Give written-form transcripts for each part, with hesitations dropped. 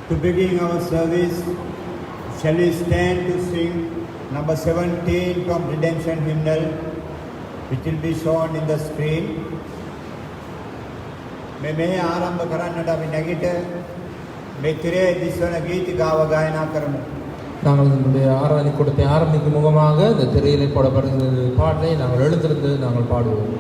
To begin our service, shall we stand to sing number 17 from Redemption Hymnal, which will be shown in the screen. मैं आरंभ කරන්නට අපි නැගිට මේ තිරේ දිස්වන ගීතිකාව ගායනා කරමු. நாங்கள் நம்முடைய ஆராதனை கூட்டத்தை ஆரம்பிக்கும் முகமாக இந்த திரையிலே போடப்படுகிற பாடலை நாங்கள் எழுந்திருந்து நாங்கள் பாடுவோம்.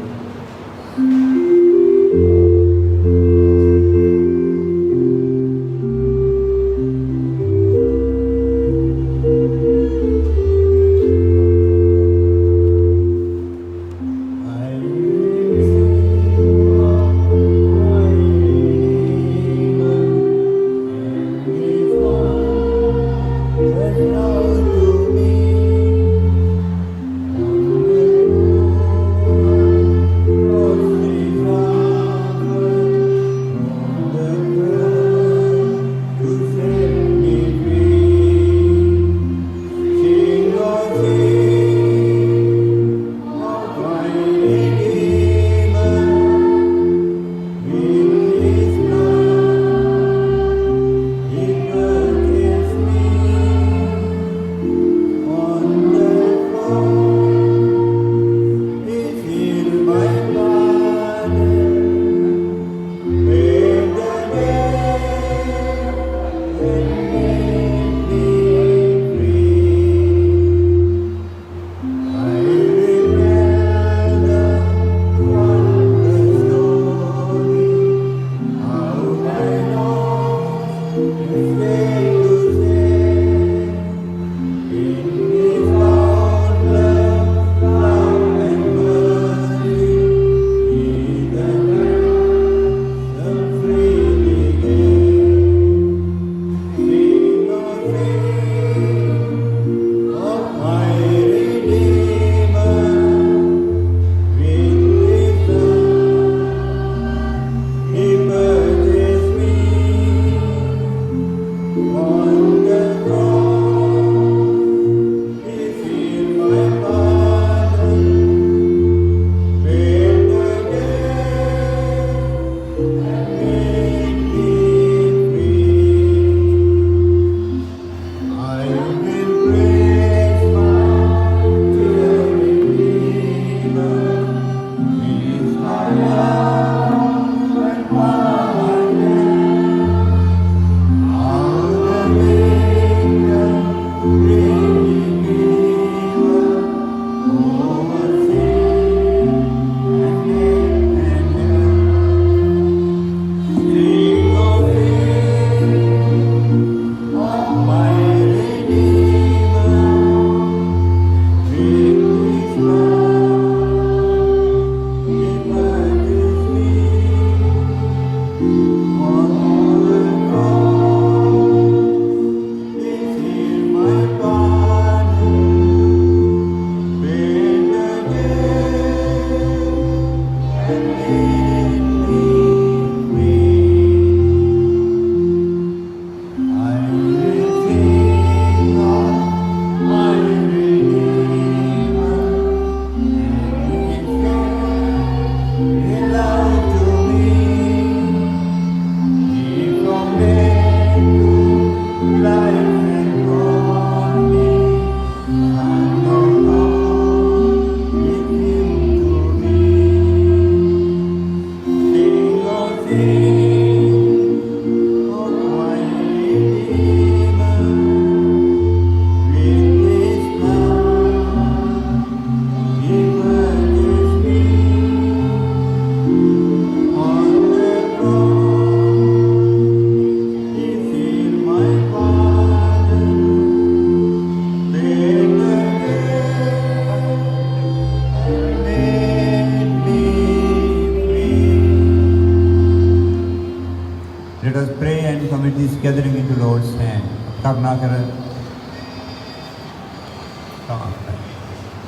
Gathering into Lord's hand. Karunakar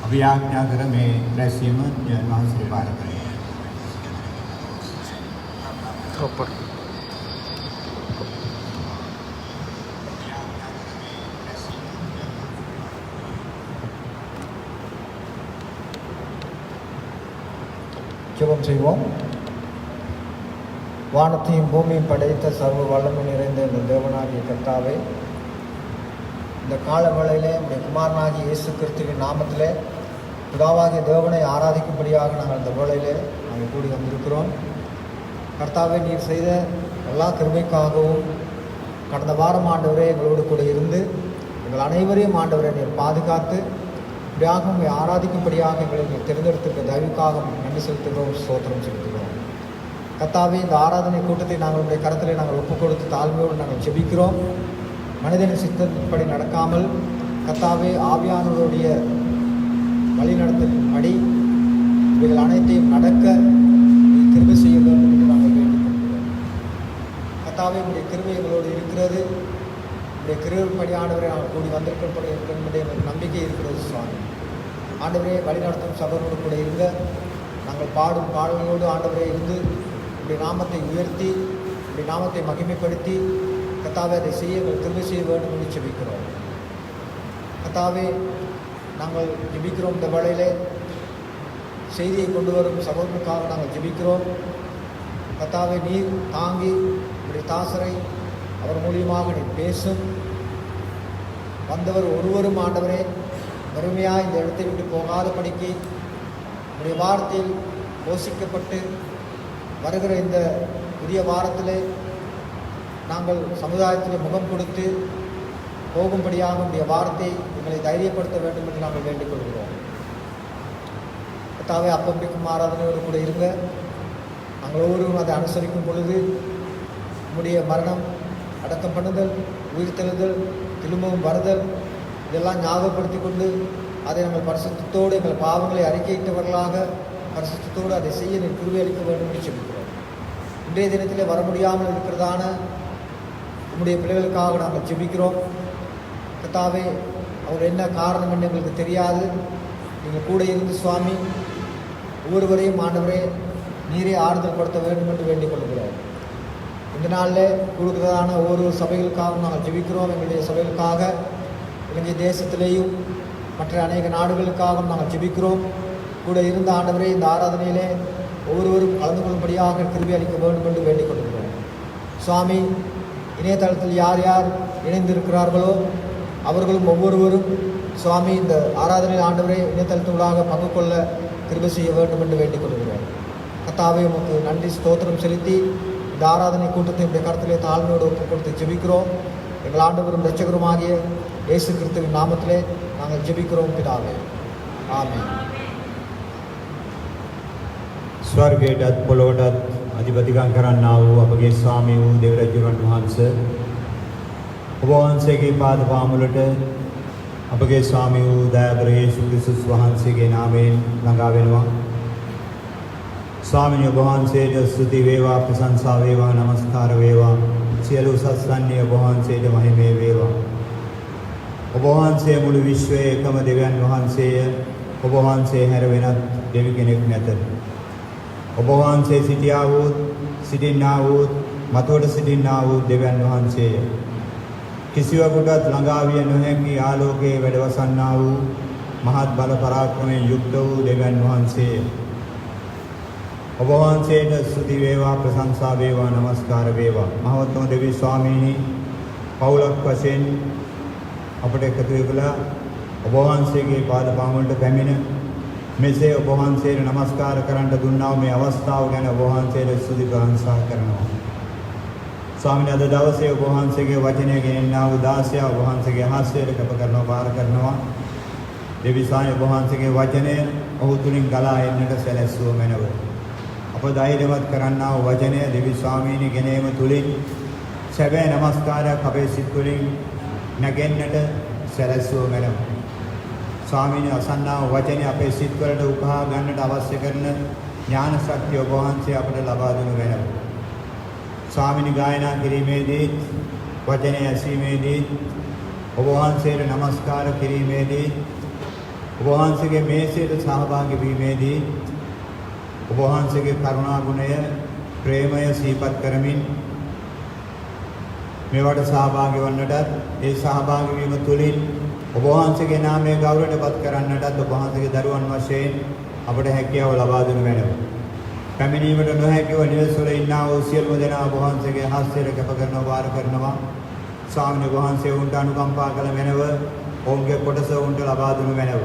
अभी आज्ञा कर मैं रसीम महाश्री बार करें ஜெபம் செய்வோம். வானத்தையும் பூமியும் படைத்த சர்வ வல்லமை நிறைந்த இந்த தேவனாகிய கர்த்தாவே, இந்த கால வேளையிலே உடைய குமாரனாகிய இயேசு கிறிஸ்துவின் நாமத்திலே பிதாவாகிய தேவனை ஆராதிக்கும்படியாக நாங்கள் இந்த வேளையிலே நாங்கள் கூடி வந்திருக்கிறோம். கர்த்தாவே, நீர் செய்த எல்லா கிருபைக்காகவும் கடந்த வாரம் ஆண்டவரே எங்களோடு கூட இருந்து எங்கள் அனைவரையும் ஆண்டவரை நீர் பாதுகாத்து இப்படியாக உங்களை ஆராதிக்கும்படியாக எங்களை நீர் தேர்ந்தெடுத்திருக்க தயவுக்காக நன்றி செலுத்துகிறோம், ஸ்தோத்திரம் செலுத்துகிறோம். கர்த்தாவே, இந்த ஆராதனை கூட்டத்தை நாங்கள் உடைய கரத்திலே நாங்கள் ஒப்புக் கொடுத்து தாழ்மையோடு நாங்கள் ஜெபிக்கிறோம். மனிதனின் சித்தப்படி நடக்காமல் கர்த்தாவே ஆவியானவருடைய வழிநடத்தின்படி இவைகள் அனைத்தையும் நடக்க கிருபை செய்ய வேண்டும் என்று நாங்கள் வேண்டிக் கொள்கிறோம். கர்த்தாவே, உடைய கிருபை எங்களோடு இருக்கிறது. உடைய கிருபைப்படி ஆண்டவரை நாங்கள் கூடி வந்திருக்கப்பட என்னுடைய நம்பிக்கை இருக்கிறது. சுவாமி ஆண்டவரே, வழிநடத்தும் சபையோடு கூட இருங்க. நாங்கள் பாடும் பாடல்களோடு ஆண்டவரே இருந்து உடைய நாமத்தை உயர்த்தி உடைய நாமத்தை மகிமைப்படுத்தி கர்த்தாவே அதை செய்ய எங்கள் கிருபை செய்ய வேண்டும் என்று ஜெபிக்கிறோம். கர்த்தாவே, நாங்கள் ஜெபிக்கிறோம். இந்த வேளையிலே செய்தியை கொண்டு வரும் சகோதரனுக்காக நாங்கள் ஜெபிக்கிறோம். கர்த்தாவே, நீர் தாங்கி உடைய தாசரை அவர் மூலியமாக நீர் பேசும். வந்தவர் ஒருவரும் ஆண்டவரே வறுமையாக இந்த இடத்தை விட்டு போகாதபடிக்கு உடைய வாரத்தில் போஷிக்கப்பட்டு வருகிற இந்த புதிய வாரத்திலே நாங்கள் சமுதாயத்தில் முகம் கொடுத்து போகும்படியாக உடைய வார்த்தை எங்களை தைரியப்படுத்த வேண்டும் என்று நாங்கள் வேண்டிக் கொள்கிறோம். கர்த்தாவே, அப்பம்பிக்கும் ஆராதனையோடு கூட இருங்க. நாங்கள் ஒவ்வொருவரும் அதை அனுசரிக்கும் பொழுது உம்முடைய மரணம், அடக்கம் பண்ணுதல், உயிர்த்தெழுதல், திரும்பவும் வருதல் இதெல்லாம் ஞாபகப்படுத்தி கொண்டு அதை நாங்கள் பரிசுத்தத்தோடு எங்கள் பாவங்களை அறிக்கையிட்டவர்களாக பரிசுத்தத்தோடு அதை செய்ய நீர் கிருபை அளிக்க வேண்டும் என்று சொல்கிறோம். இன்றைய தினத்திலே வர முடியாமல் இருக்கிறதான உம்முடைய பிள்ளைகளுக்காக நாங்கள் ஜெபிக்கிறோம். கர்த்தாவே, அவர் என்ன காரணம் என்று எங்களுக்கு தெரியாது. நீங்கள் கூட இருந்து சுவாமி ஒவ்வொருவரையும் ஆண்டவரே நீரே ஆறுதல் படுத்த வேண்டும் என்று வேண்டிக் கொள்கிறோம். இந்த நாளில் கொடுக்கிறதான ஒவ்வொரு சபைகளுக்காகவும் நாங்கள் ஜெபிக்கிறோம். எங்களுடைய சபைகளுக்காக இலங்கை தேசத்திலேயும் மற்ற அநேக நாடுகளுக்காகவும் நாங்கள் ஜெபிக்கிறோம். கூட இருந்த ஆண்டவரே இந்த ஆராதனையிலே ஒவ்வொருவரும் கலந்து கொள்ளும்படியாக கிருபை அளிக்க வேண்டும் என்று வேண்டிக் கொள்கிறோம். சுவாமி, இணையதளத்தில் யார் யார் இணைந்திருக்கிறார்களோ அவர்களும் ஒவ்வொருவரும் சுவாமி இந்த ஆராதனையில் ஆண்டவரே இணையதளத்தினூடாக பங்கு கொள்ள கிருபை செய்ய வேண்டும் என்று வேண்டிக் கொள்கிறோம். கர்த்தாவே, உமக்கு நன்றி ஸ்தோத்திரம் செலுத்தி இந்த ஆராதனை கூட்டத்தை இந்த கருத்திலே தாழ்மையோடு ஒப்புக் கொடுத்து ஜெபிக்கிறோம். எங்கள் ஆண்டவரும் இரட்சகருமாகிய இயேசு கிறிஸ்துவின் நாமத்திலே நாங்கள் ஜெபிக்கிறோம் பிதாவே, ஆமென். ස්වර්ගයටත් පොළොවටත් අධිපතිකම් කරන්නා වූ අපගේ ස්වාමී වූ දෙවිරජුන් වහන්සේ, ඔබ වහන්සේගේ පාද පාමුලට අපගේ ස්වාමී වූ දයාබර යේසු ක්‍රිස්තුස් වහන්සේගේ නාමයෙන් ළඟා වෙනවා. ස්වාමීන් වහන්සේට ස්තුති වේවා, ප්‍රශංසා වේවා, නමස්කාර වේවා. සියලු උසස් වන්නේ ඔබ වහන්සේට මහිමේ වේවා. ඔබ වහන්සේ මුළු විශ්වයේ එකම දෙවියන් වහන්සේය. ඔබ වහන්සේ හැර වෙනත් දෙවි කෙනෙක් නැත. ඔබ වහන්සේ සිටියා වූත්, සිටින්නා වූත්, මතුවට සිටින්නා වූ දෙවියන් වහන්සේය. කිසිවකුටත් ළඟා විය නොහැකි ආලෝකයේ වැඩවසන්නා වූ මහත් බල පරාක්‍රමයෙන් යුක්ත වූ දෙවියන් වහන්සේය. ඔබ වහන්සේට ස්තුති වේවා, ප්‍රශංසා වේවා, නමස්කාර වේවා. මහවත්ම දෙවි ස්වාමීනි, පවුලක් වශයෙන් අපට එකතු වෙලා ඔබ වහන්සේගේ පාද පාමුලට පැමිණ මෙසේ ඔබ වහන්සේට නමස්කාර කරන්නට දුන්නා වූ මේ අවස්ථාව ගැන ඔබ වහන්සේට ස්තුති ප්‍රශංසා කරනවා. ස්වාමීන් අද දවසේ ඔබ වහන්සේගේ වචනය ගෙනෙන්නා වූ දාසයා ඔබ වහන්සේගේ හස්තයට කැප කරනවා, බාර කරනවා. දෙවි ස්වාමී, ඔබ වහන්සේගේ වචනය ඔහු තුලින් ගලා එන්නට සැලැස්සුව මැනව. අප ධෛර්යවත් කරන්නා වූ වචනය දෙවි ස්වාමීනි ගෙනීම තුලින් සැබෑ නමස්කාරයක් අපේ සිත් තුලින් නැගෙන්නට සැලැස්සුව මැනව. ස්වාමීනි, අසන්නා වූ වචනය අපේ සිත් වලට උකහා ගන්නට අවශ්‍ය කරන ඥාන ශක්තිය ඔබ වහන්සේ අපට ලබා දෙනු වෙනව. ස්වාමීනි, ගායනා කිරීමේදී, වචනය ඇසීමේදී, ඔබ වහන්සේට නමස්කාර කිරීමේදී, ඔබ වහන්සේගේ මේසයට සහභාගී වීමේදී ඔබ වහන්සේගේ කරුණා ගුණය, ප්‍රේමය සිහිපත් කරමින් මේවට සහභාගී වන්නටත්, ඒ සහභාගී වීම තුළින් ඔබ වහන්සේගේ නාමය ගෞරවයටපත් කරන්නටත් ඔබ වහන්සේගේ දරුවන් වශයෙන් අපට හැකියාව ලබා දෙනු වෙනවා. පැමිණීමට නොහැකිව නිවසවල ඉන්නා වූ සියලුම දෙනා ඔබ වහන්සේගේ හස්තයට කැප කරනවා වාර කරනවා. ස්වාමීන් වහන්සේ උන්ට අනුකම්පා කළ මැනව ඔවුන්ගේ කොටස උන්ට ලබා දුණු මැනව.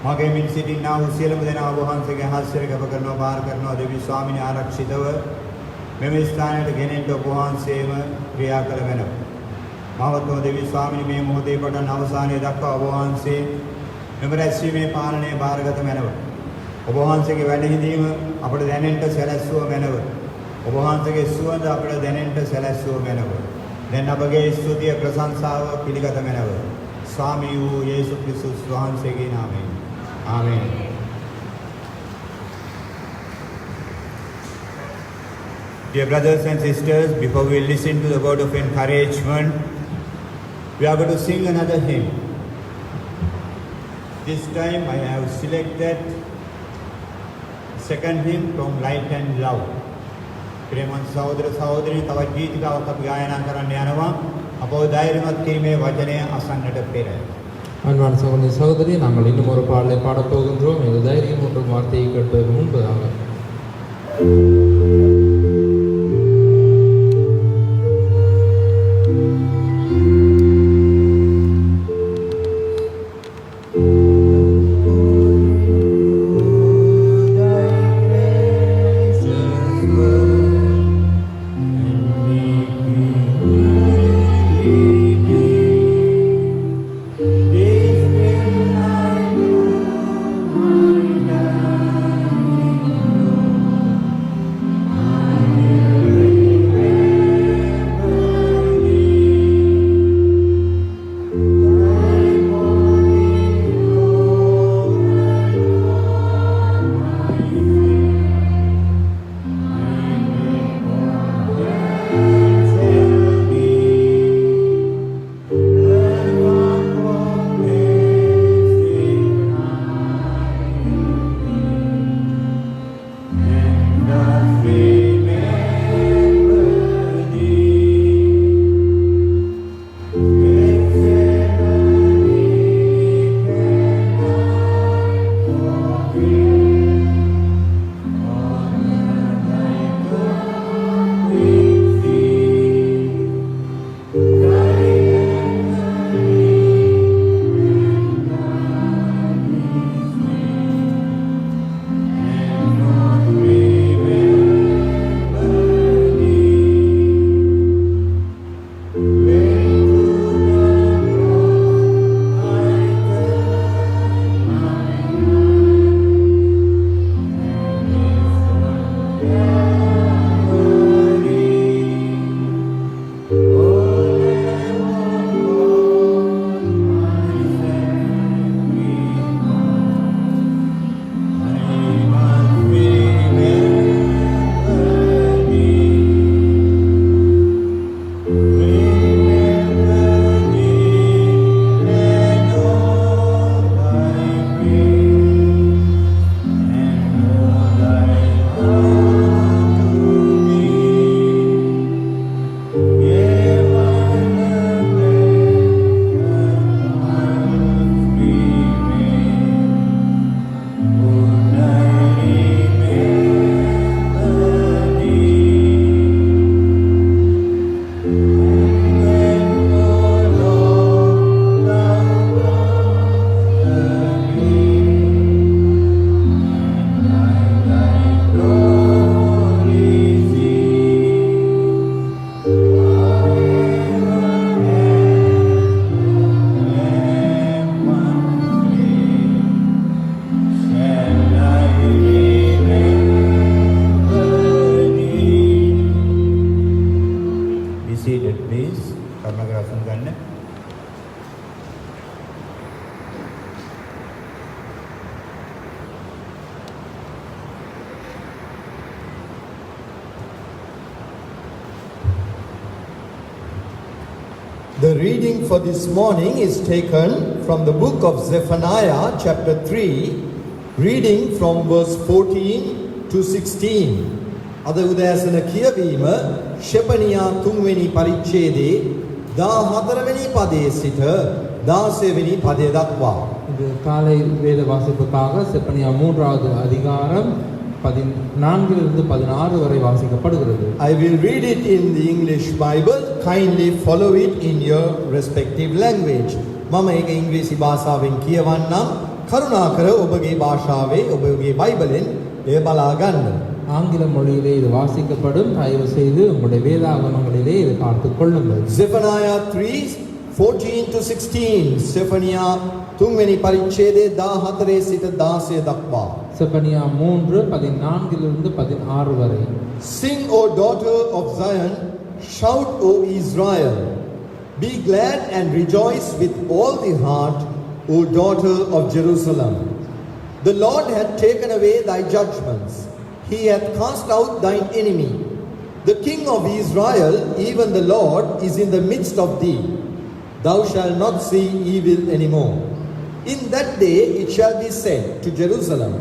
මගේ මින් සිටින්නා වූ සියලුම දෙනා ඔබ වහන්සේගේ හස්තයට කැප කරනවා වාර කරනවා. දෙවි ස්වාමීන් ආරක්ෂිතව මෙම ස්ථානයට ගෙනෙන්න ඔබ වහන්සේම ක්‍රියා කළ මැනව. මහවත්ම දෙවි ස්වාමීන් මේ මොහොතේ පටන් අවසානයේ දක්වා ඔබ වහන්සේ මෙම රැස්වීමේ පාලනය බාරගත මැනව. ඔබ වහන්සේගේ වැඩහිඳීම අපට දැනෙන්න සැලැස්සුව මැනව. ඔබ වහන්සේගේ සුවඳ අපට දැනෙන්න සැලැස්සුව මැනව. දැන් අපගේ ස්තුතිය ප්‍රශංසාව පිළිගත මැනව. ස්වාමී වූ යේසු ක්‍රිස්තුස් වහන්සේගේ නාමයෙන්. ආමේන්. Dear brothers and sisters, before we listen to the word of encouragement, we are going to sing another hymn. This time I have selected second hymn from Light and Love. ප්‍රේමවත් සහෝදර සහෝදරි තවත් ගීතිකාවක් අපි ගායනා කරන්න යනවා. අපව ධෛර්යමත් කිරීමේ වචනය අසන්නට පෙර. அன்பான சகோதரி சகோதரி நாங்கள் இன்னும் ஒரு பாடலை பாடப் போகின்றோம். இது தைரியம் ஒன்று வார்த்தையை கேட்பதற்கு முன்பதாக The reading for this morning is taken from the book of Zephaniah, chapter 3, reading from verse 14 to 16. අද උදෑසන කියවීම ශෙපනියා 3 වෙනි පරිච්ඡේදයේ 14 වෙනි පදයේ සිට 16 වෙනි පදය දක්වා. இது காலை வேத வாசிப்புக்காக செப்பனியா 3வது அதிகாரம் 14 16 வரை வாசிக்கப்படுகிறது. I will read it in the English Bible. Kindly follow it in your respective language. මම ඒක ඉංග්‍රීසි භාෂාවෙන් කියවන්නම්. කරුණාකර ඔබගේ භාෂාවේ ඔබගේ බයිබලෙන් එය බලා ගන්න. ஆங்கில மொழியிலே இது வாசிக்கப்படும். தயவு செய்து உங்களுடைய வேதாகமங்களிலே இதை பார்த்துக் கொள்ளுங்கள். Zephaniah 3:14 to 16. Zephaniah 3 වෙනි පරිච්ඡේදයේ 14 සිට 16 දක්වා. செப்பனியா 3:14 16 வரை. Sing, O daughter of Zion, shout, O Israel. Be glad and rejoice with all the heart, O daughter of Jerusalem. The Lord hath taken away thy judgments. He hath cast out thine enemy. The King of Israel, even the Lord, is in the midst of thee. Thou shalt not see evil any more. In that day it shall be said to Jerusalem,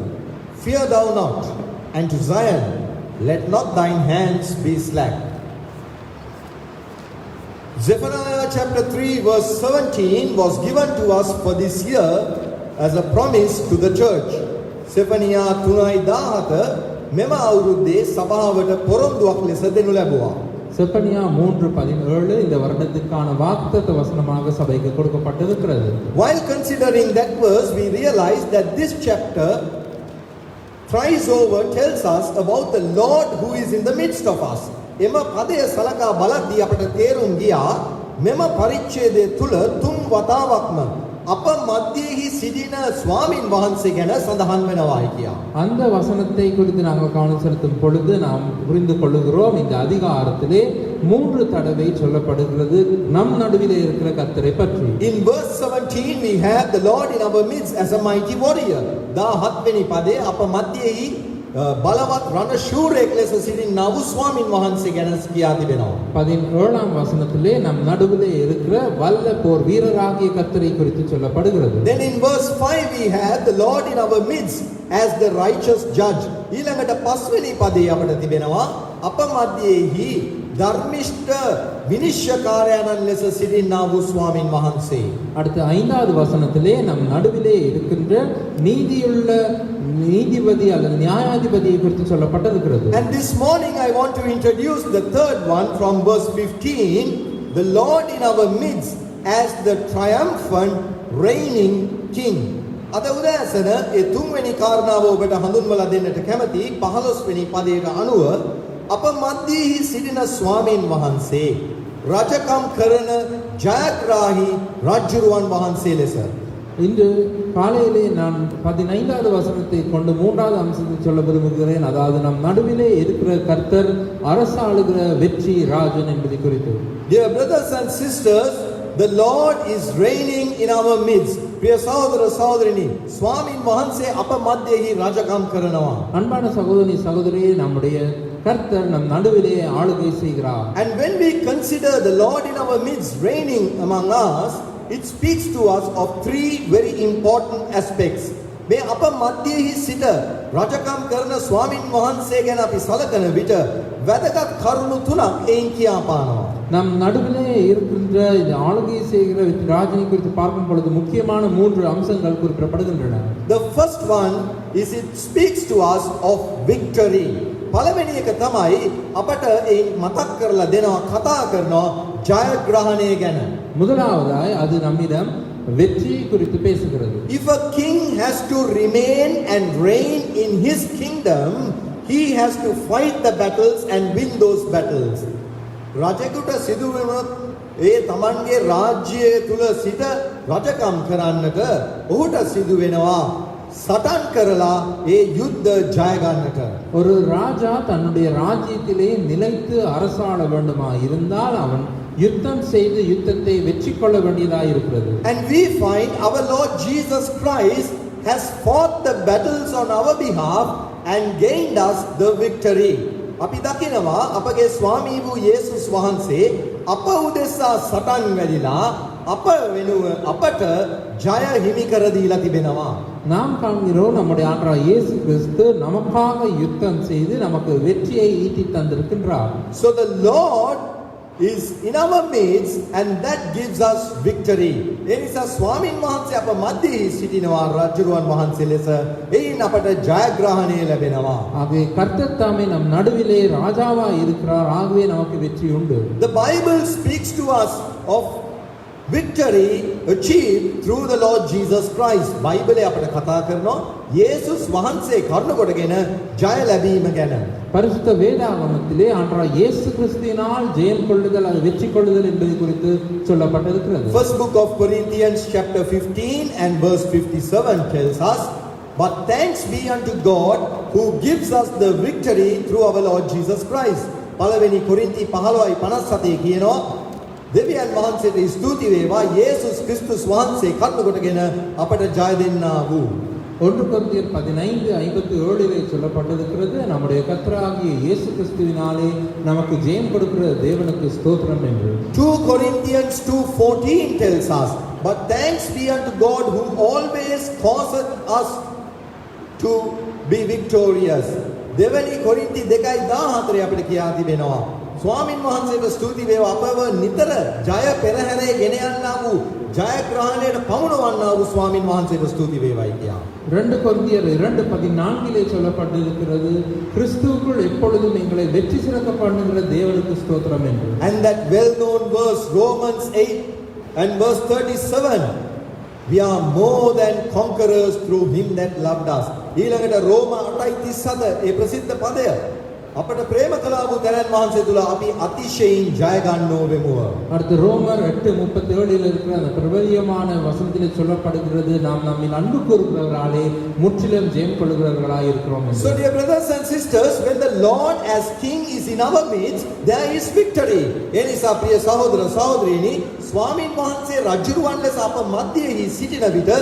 fear thou not, and to Zion, let not thine hands be slack. Zephaniah chapter 3 verse 17 was given to us for this year as a promise to the church. Zephaniah 3:17 මෙම අවුරුද්දේ සභාවට පොරොන්දුවක් ලෙස දෙනු ලැබුවා. செப்பனியா 3:17 இந்த வருடத்திற்கான வாக்குத்தத்த வசனமாக சபைக்கு கொடுக்கப்பட்டிருக்கிறது. While considering that verse, we realize that this chapter thrice over tells us about the Lord who is in the midst of us. එම පදය සලකා බලද්දී අපට තේරුම් ගියා මෙම පරිච්ඡේදය තුල තුන් වතාවක්ම අප මැදෙහි සිටින ස්වාමින් වහන්සේ ගැන සඳහන් වෙනවායි කියා. அந்த வசனத்தை குறித்து நாங்கள் கவனம் செலுத்தும் பொழுது நாம் புரிந்து கொள்ளுகிறோம் இந்த அதிகாரத்திலே 3 தடவை சொல்லப்படுகிறது நம் நடுவிலே இருக்கிற கர்த்தரை பற்றி. In verse 17 we have the Lord in our midst as a mighty warrior. 17 වෙනි පදයේ අප මැදෙහි බලවත් රණ ශූරයෙක් ලෙස සිටිනා වූ ස්වාමින් වහන්සේ ගැන කියා තිබෙනවා. 17ஆம் வசனத்திலே நம் நடுவிலே இருக்கிற வல்ல போர் வீரராகிய கர்த்தரை குறித்து சொல்லப்படுகிறது. Then in verse 5 we have the Lord in our midst as the righteous judge. ඊළඟට 5 වෙනි පදයේ අපට තිබෙනවා අප මැදෙහි ධර්මිෂ්ඨ විනිශ්චයකාරයන් ලෙස සිටිනා වූ ස්වාමින් වහන්සේ. அடுத்து 5வது வசனத்திலே நம் நடுவிலே இருக்கின்ற நீதியுள்ள நீதிபதி அல்லது நியாயாதிபதியை குறித்து சொல்லப்பட்டிருக்கிறது. And this morning I want to introduce the third one from verse 15, the Lord in our midst as the triumphant reigning king. අද උදෑසන ඒ තුන්වෙනි කාරණාව ඔබට හඳුන්වලා දෙන්නට කැමති 15 වෙනි පදයට අනුව අප මැදෙහි සිටින ස්වාමීන් වහන්සේ රජකම් කරන ජයග්‍රාහී රජුරුවන් වහන්සේ ලෙස. இன்று காலையிலே நான் 15வது வசனத்தை கொண்டு 3வது அம்சத்தை சொல்ல விரும்புகிறேன். அதாவது நம் நடுவிலே இருக்கிற கர்த்தர் அரசாளுகிற வெற்றி ராஜன் என்பதை குறித்து. Dear brothers and sisters, the Lord is reigning in our midst. प्रिय सहोदर सहोदरिनी, स्वामीන් වහන්සේ අප මැදෙහි රජකම් කරනවා. அன்பான சகோதரி சகோதரியே, நம்முடைய கர்த்தர் நம் நடுவிலே ஆளுகை செய்கிறார். And when we consider the Lord in our midst reigning among us, it speaks to us of 3 very important aspects. මේ අප මැදෙහි සිට රජකම් කරන ස්වාමින් වහන්සේ ගැන අපි සලකන විට වැදගත් කරුණු 3ක් එයින් කියා පානවා. நம் நடுவிலே இருக்கின்ற இந்த ஆளுகை செய்கிற ராஜனை குறித்து பார்க்கும் பொழுது முக்கியமான 3 அம்சங்கள் குறிப்பிடப்படுகின்றன. The first one is it speaks to us of victory. පළවෙනි එක තමයි අපට ඒ මතක් කරලා දෙනවා කතා කරනවා ජයග්‍රහණය ගැන. முதலாவதாய் அது நம்மிடம் வெற்றி குறித்து பேசுகிறது. If a king has to remain and reign in his kingdom, he has to fight the battles and win those battles. රජෙකුට සිදු වෙනොත් ඒ තමන්ගේ රාජ්‍යය තුල සිට රජකම් කරන්නට ඔහුට සිදු වෙනවා සටන් කරලා ඒ යුද්ධ ජය ගන්නට. ஒரு ராஜா தன்னுடைய ராஜ்யத்திலே நிலைத்து அரசாள வேண்டுமா இருந்தால் அவன் யுத்தம் செய்து யுத்தத்தை வெற்றி கொள்ள வேண்டியதாக இருக்கிறது. And we find our Lord Jesus Christ has fought the battles on our behalf and gained us the victory. අපි දකිනවා අපගේ ස්වාමී වූ යේසුස් වහන්සේ අප උදෙසා සටන් වැදිලා අප වෙනුව අපට ජය හිමි කර දීලා තිබෙනවා. நாம் காண்கிறோம் நம்முடைய ஆண்டவர் இயேசு கிறிஸ்து நமக்காக யுத்தம் செய்து நமக்கு வெற்றியை ஈட்டி தந்திருக்கின்றார். So the Lord is in our midst and that gives us victory. එනිසා ස්වාමින් වහන්සේ අප මැදෙහි සිටිනවා රජුරුවන් වහන්සේ ලෙස. එයින් අපට ජයග්‍රහණය ලැබෙනවා. ஆகவே கர்த்தர் தாமே நம் நடுவிலே ராஜாவாய் இருக்கிறார். ஆகவே நமக்கு வெற்றி உண்டு. The Bible speaks to us of victory achieved through the Lord Jesus Christ. බයිබලයේ අපට කතා කරනවා යේසුස් වහන්සේ කරුණ කොටගෙන ජය ලැබීම ගැන. பரிசுத்த வேதாகமத்திலே ஆண்டவராகிய இயேசு கிறிஸ்துவினால் ஜெயம் கொள்ளுதல், அது வெற்றி கொள்ளுதல் என்பது குறித்து சொல்லப்பட்டிருக்கிறது. First book of Corinthians chapter 15 and verse 57 tells us, but thanks be unto God who gives us the victory through our Lord Jesus Christ. පළවෙනි කොරින්ති 15:57 කියනවා දෙවියන් වහන්සේට ස්තුති වේවා යේසුස් ක්‍රිස්තුස් වහන්සේ කරුණ කොටගෙන අපට ජය දෙන්නා වූ. 1 கொரிந்தியர் 15:57 சொல்லப்பட்டிருக்கிறது, நம்முடைய கர்த்தராகிய இயேசு கிறிஸ்துவினாலே நமக்கு ஜெயம் கொடுக்கிற தேவனுக்கு ஸ்தோத்திரம் என்று. 2 Corinthians 2:14 tells us, but thanks be unto God who always causeth us to be victorious. දෙවැනි කොරින්ති 2:14 අපිට කියා තිබෙනවා ස්වාමින් වහන්සේට ස්තුති වේවා අපව නිතර ජය පෙරහැරේ ගෙන යන්නා වූ ජයග්‍රහණයට පමුණවන්නා වූ ස්වාමින් වහන්සේට ස්තුති වේවායි කියා. 2 கொரிந்தியர் 2:14 சொல்லப்பட்டிருக்கிறது, கிறிஸ்துவுக்குள் எப்பொழுதும் எங்களை வெற்றி சிறக்க பண்ணுகிற தேவனுக்கு ஸ்தோத்திரம் என்று. And that well known verse Romans 8 and verse 37, we are more than conquerors through him that loved us. ඊළඟට රෝම 8:37 ඒ ප්‍රසිද්ධ පදය අපට ප්‍රේම කළා වූ තැනන් වහන්සේ තුල අපි අතිශයින් ජය ගන්නෝ වෙමුව. அடுத்து ரோமர் 8:37 இருக்கிற அந்த பிரபல்யமான வசனத்திலே சொல்லப்படுகிறது, நாம் நம்மில் அன்பு கூறுகிறவர்களாலே முற்றிலும் ஜெயம் கொள்ளுகிறவர்களாய் இருக்கிறோம் என்று. So dear brothers and sisters, when the Lord as King is in our midst, there is victory. එනිසා ප්‍රිය සහෝදර සහෝදරියනි, ස්වාමීන් වහන්සේ රජුරුවන් ලෙස අප මැදෙහි සිටින විට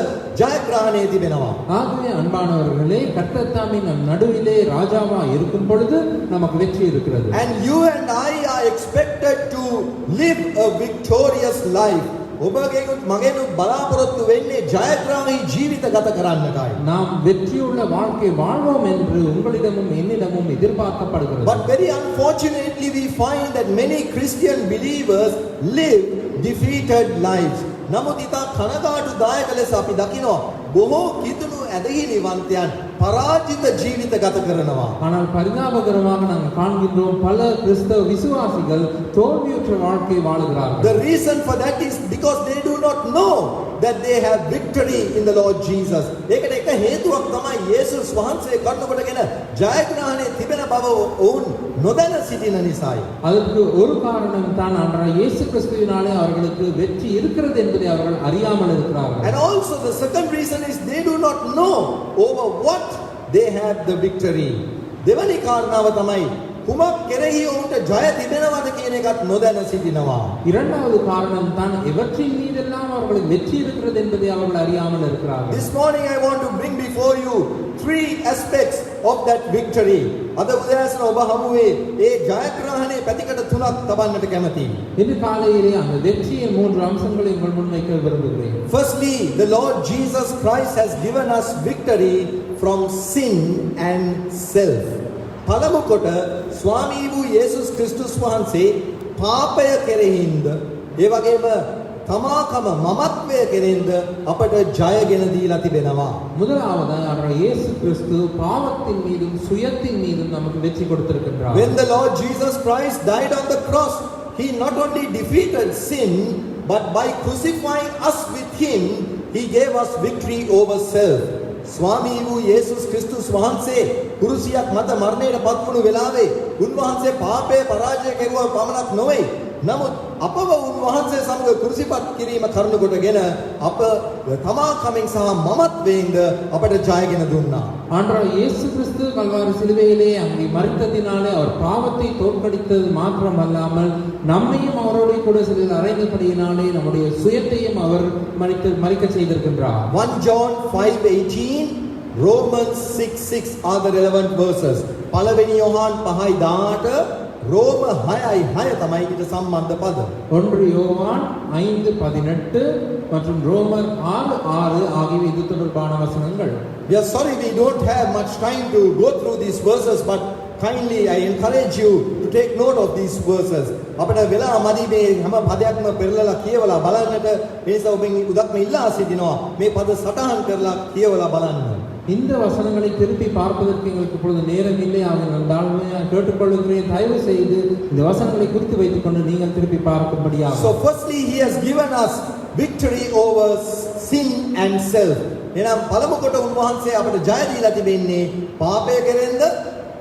ජයග්‍රහණය තිබෙනවා. ஆகவே அன்பானவர்களே, கர்த்தர் தாமே நம் நடுவிலே ராஜாவாய் இருக்கும் பொழுது நமக்கு வெற்றி இருக்கிறது. And you and I are expected to live a victorious life. ඔබගෙනුත් මගෙනුත් බලාපොරොත්තු වෙන්නේ ජයග්‍රාහී ජීවිත ගත කරන්නටයි. நாம் வெற்றியுள்ள வாழ்க்கை வாழ்வோம் என்று உங்களிடமும் என்னிடமும் எதிர்பார்க்கப்படுகிறது. But very unfortunately we find that many Christian believers live defeated lives. නමුත් ඉතා කනගාටුදායක ලෙස අපි දකිනවා බොහෝ කිතුණු ඇදහිලිවන්තයන් පරාජිත ජීවිත ගත කරනවා. ஆனால் பரிதாபகரமாக நாங்கள் காண்கின்றோம் பல கிறிஸ்தவ விசுவாசிகள் தோல்வியுற்ற வாழ்க்கை வாழுகிறார்கள். The reason for that is because they do not know that they have victory in the Lord Jesus. ඒකට එක හේතුවක් තමයි යේසුස් වහන්සේ කරුණ කොටගෙන ජයග්‍රහණය තිබෙන බව ඔවුන් නොදැන සිටින නිසායි. அதற்கு ஒரு காரணம் தான் ஆண்டவராகிய இயேசு கிறிஸ்துவினாலே அவர்களுக்கு வெற்றி இருக்கிறது என்பதை அவர்கள் அறியாமல் இருக்கிறார்கள். And also the second reason is they do not know over what they have the victory. දෙවැනි කාරණාව තමයි කුමක් කෙරෙහි ඔවුන්ට ජය තිබෙනවද කියන එකත් නොදැන සිටිනවා. இரண்டாவது காரணம் தான் எவற்றின் மீதெல்லாம் அவர்களுக்கு வெற்றி இருக்கிறது என்பதை அவர்கள் அறியாமல் இருக்கிறார்கள். This morning I want to bring before you three aspects of that victory. අද උදෑසන ඔබ හමුවේ ඒ ජයග්‍රහණයේ පැතිකඩ තුනක් තබන්නට කැමතියි. இன்று காலையிலே அந்த வெற்றியின் மூன்று அம்சங்களை உங்கள் முன் வைக்க விரும்புகிறேன். Firstly, the Lord Jesus Christ has given us victory from sin and self. පළමු කොට ස්වාමී වූ යේසුස් ක්‍රිස්තුස් වහන්සේ පාපය කෙරෙහිඳ ඒ වගේම තමාකම මමත්වය කෙරෙහිඳ අපට ජයගෙන දීලා තිබෙනවා. முதலாவதாக அவர் இயேசு கிறிஸ்து பாவத்தின் மீதும் சுயத்தின் மீதும் நமக்கு வெற்றி கொடுத்திருக்கிறார். When the Lord Jesus Christ died on the cross, he not only defeated sin, but by crucifying us with him, he gave us victory over self. ස්වාමී වූ යේසුස් ක්‍රිස්තුස් වහන්සේ කුරුසියක් මත මරණයට පත්වුණු වෙලාවේ උන්වහන්සේ පාපය පරාජය කෙරුවා පමණක් නොවේ. නමුත් අපව උන්වහන්සේ සමග කුරුසිපත් කිරීම කරුණු කොටගෙන අප තමාකමින් සහ මමත්වයෙන්ද අපට ජයගෙන දුන්නා. ஆண்டவராகிய இயேசு கிறிஸ்து கல்வாரி சிலுவையிலே அங்கே மரித்ததினாலே அவர் பாவத்தை தோற்கடித்தது மாத்திரமல்லாமல் நம்மையும் அவரோடு கூட சிலுவையில் அறைந்தபடியினாலே நம்முடைய சுயத்தையும் அவர் மரிக்க செய்திருக்கின்றார். 1 John 5:18, Romans 6:6 are the relevant verses. පළවෙනි යෝහන් 5:18 ரோம 6:6 තමයි ඊට සම්බන්ධ පද. 1 யோவான் 5:18 மற்றும் ரோமர் 6:6 ஆகியவை இது தொடர்பான வசனங்கள். We are sorry we don't have much time to go through these verses, but kindly I encourage you to take note of these verses. අපිට වෙලා මදි මේ හැම පදයක්ම පෙරලලා කියවලා බලන්නට ඒ නිසා ඔබෙන් උදක්ම ඉල්ලා සිටිනවා මේ පද සටහන් කරලා කියවලා බලන්න. இந்த வசனங்களை திருப்பி பார்ப்பதற்கு எங்களுக்கு இப்பொழுது நேரம் இல்லை. நான் தாழ்மையாக கேட்டுக்கொள்கிறேன், தயவு செய்து இந்த வசனங்களை குறித்து வைத்துக் கொண்டு நீங்கள் திருப்பி பார்க்கும்படியாக. So firstly he has given us victory over sin and self. එනම් පළමු කොට උන්වහන්සේ අපට ජය දීලා තිබෙන්නේ පාපය කෙරෙන්ද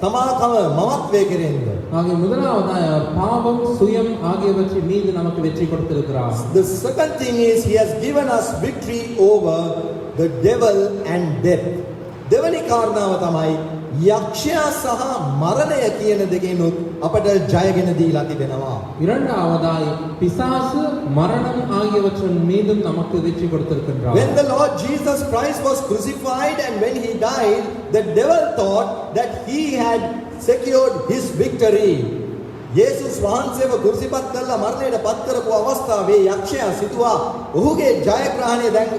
තමාකම මමත්වයේ කෙරෙන්ද. ஆகிய முதலாவதாய் அவர் பாவம், சுயம் ஆகியவற்றின் மீது நமக்கு வெற்றி கொடுத்திருக்கிறார். The second thing is he has given us victory over the devil and death. දෙවැනි කාරණාව තමයි යක්ෂයා සහ මරණය කියන දෙකෙනුත් අපට ජයගෙන දීලා තිබෙනවා. இரண்டாவதாய் பிசாசு, மரணம் ஆகியவற்றின் மீதும் நமக்கு வெற்றி கொடுத்திருக்கின்றார். When the Lord Jesus Christ was crucified and when he died, the devil thought that he had secured his victory. යේසුස් වහන්සේව කුරුසිපත් කරලා මරණයට පත් කරපු අවස්ථාවේ යක්ෂයා සිතුවා ඔහුගේ ජයග්‍රහණය දැන්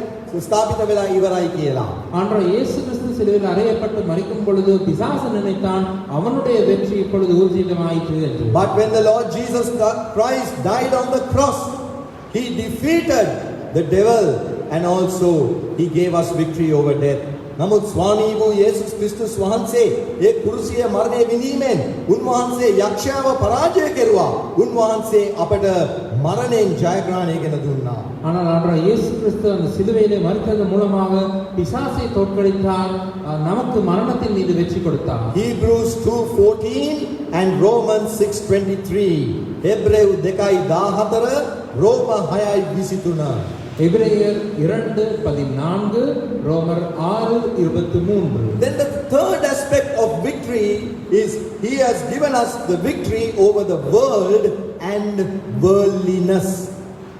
ස්ථාපිත වෙලා ඉවරයි කියලා. ஆண்டவர் இயேசு கிறிஸ்து சிலுவையில் அறையப்பட்டு மரிக்கும் பொழுது பிசாசு நினைத்தான் அவனுடைய வெற்றி இப்பொழுது ஊர்ஜிதமாயிற்று என்று. But when the Lord Jesus Christ died on the cross, he defeated the devil and also he gave us victory over death. නමුත් ස්වාමී වූ යේසුස් ක්‍රිස්තුස් වහන්සේ ඒ කුරුසියේ මරණය විඳීමෙන් උන්වහන්සේ යක්ෂයාව පරාජය කෙරුවා. උන්වහන්සේ අපට மரணයෙන් ජයග්‍රහණය ගෙන දුන්නා. ஆனால் ஆண்டவர் இயேசு கிறிஸ்து அந்த சிலுவையிலே மரித்ததன் மூலமாக பிசாசை தோற்கடித்தார், நமக்கு மரணத்தின் மீது வெற்றி கொடுத்தார். Hebrews 2:14 and Romans 6:23. එබ්‍රේව් 2:14 රෝම 6:23. எபிரேயர் 2:14, ரோமர் 6:23. Then the third aspect of victory is he has given us the victory over the world and worldliness.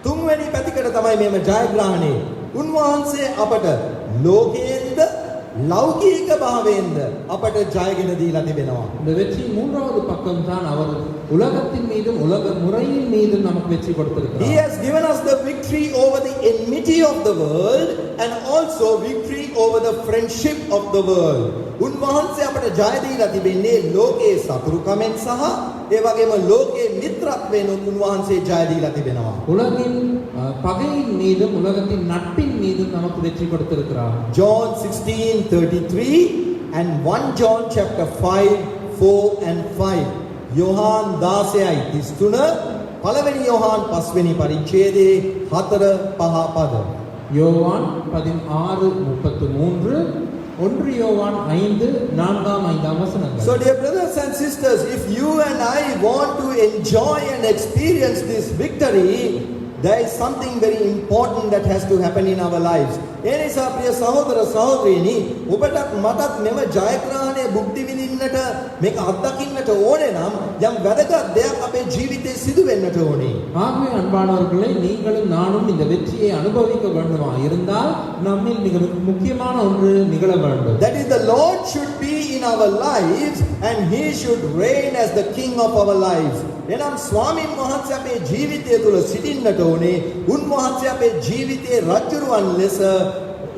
තුන්වෙනි පැතිකඩ තමයි මේම ජයග්‍රහණය. උන්වහන්සේ අපට ලෝකයෙන්ද ලෞකික භාවයෙන්ද අපට ජයගෙන දීලා තිබෙනවා. இந்த வெற்றி மூன்றாவது பக்கம் தான் அவர் உலகத்தின் மீதும் உலக முறையின் மீதும் நமக்கு வெற்றி கொடுத்திருக்கிறார். He has given us the victory over the enmity of the world and also victory over the friendship of the world. උන්වහන්සේ අපට ජය දීලා තිබෙන්නේ ලෝකයේ සතුරුකමෙන් සහ ඒ වගේම ලෝකයේ මිත්‍රත්වයෙන් උන්වහන්සේ ජය දීලා තිබෙනවා. உலகின் பகையின் மீதும் உலகத்தின் நட்பின் மீதும் நமக்கு வெற்றி கொடுத்திருக்கிறார். John 16:33 and 1 John chapter 5, 4 and 5. Yohan 16:33 පළවෙනි යොහාන් 5 වෙනි පරිච්ඡේදයේ 4 5 පද. யோவான் 16:33, 1 யோவான் 5:4-5 வசனங்கள். So dear brothers and sisters, if you and I want to enjoy and experience this victory, there is something very important that has to happen in our lives. ඒ නිසා ප්‍රිය සහෝදර සහෝදරියනි, ඔබටත් මටත් මෙම ජයග්‍රහණය භුක්ති විඳින්නට මේක අත්දකින්නට ඕනේ නම් යම් වැදගත් දෙයක් අපේ ජීවිතේ සිදු වෙන්නට ඕනේ. ஆகவே அன்பானவர்களே, நீங்களும் நானும் இந்த வெற்றியை அனுபவிக்க வேண்டுமா இருந்தால் நம்மில் மிக முக்கியமான ஒன்று நிகழ வேண்டும். That is, the Lord should be in our lives and he should reign as the king of our lives. එනම් ස්වාමීන් වහන්සේ අපේ ජීවිතය තුළ සිටින්නට ඕනේ. උන්වහන්සේ අපේ ජීවිතේ රජුරුවන් ලෙස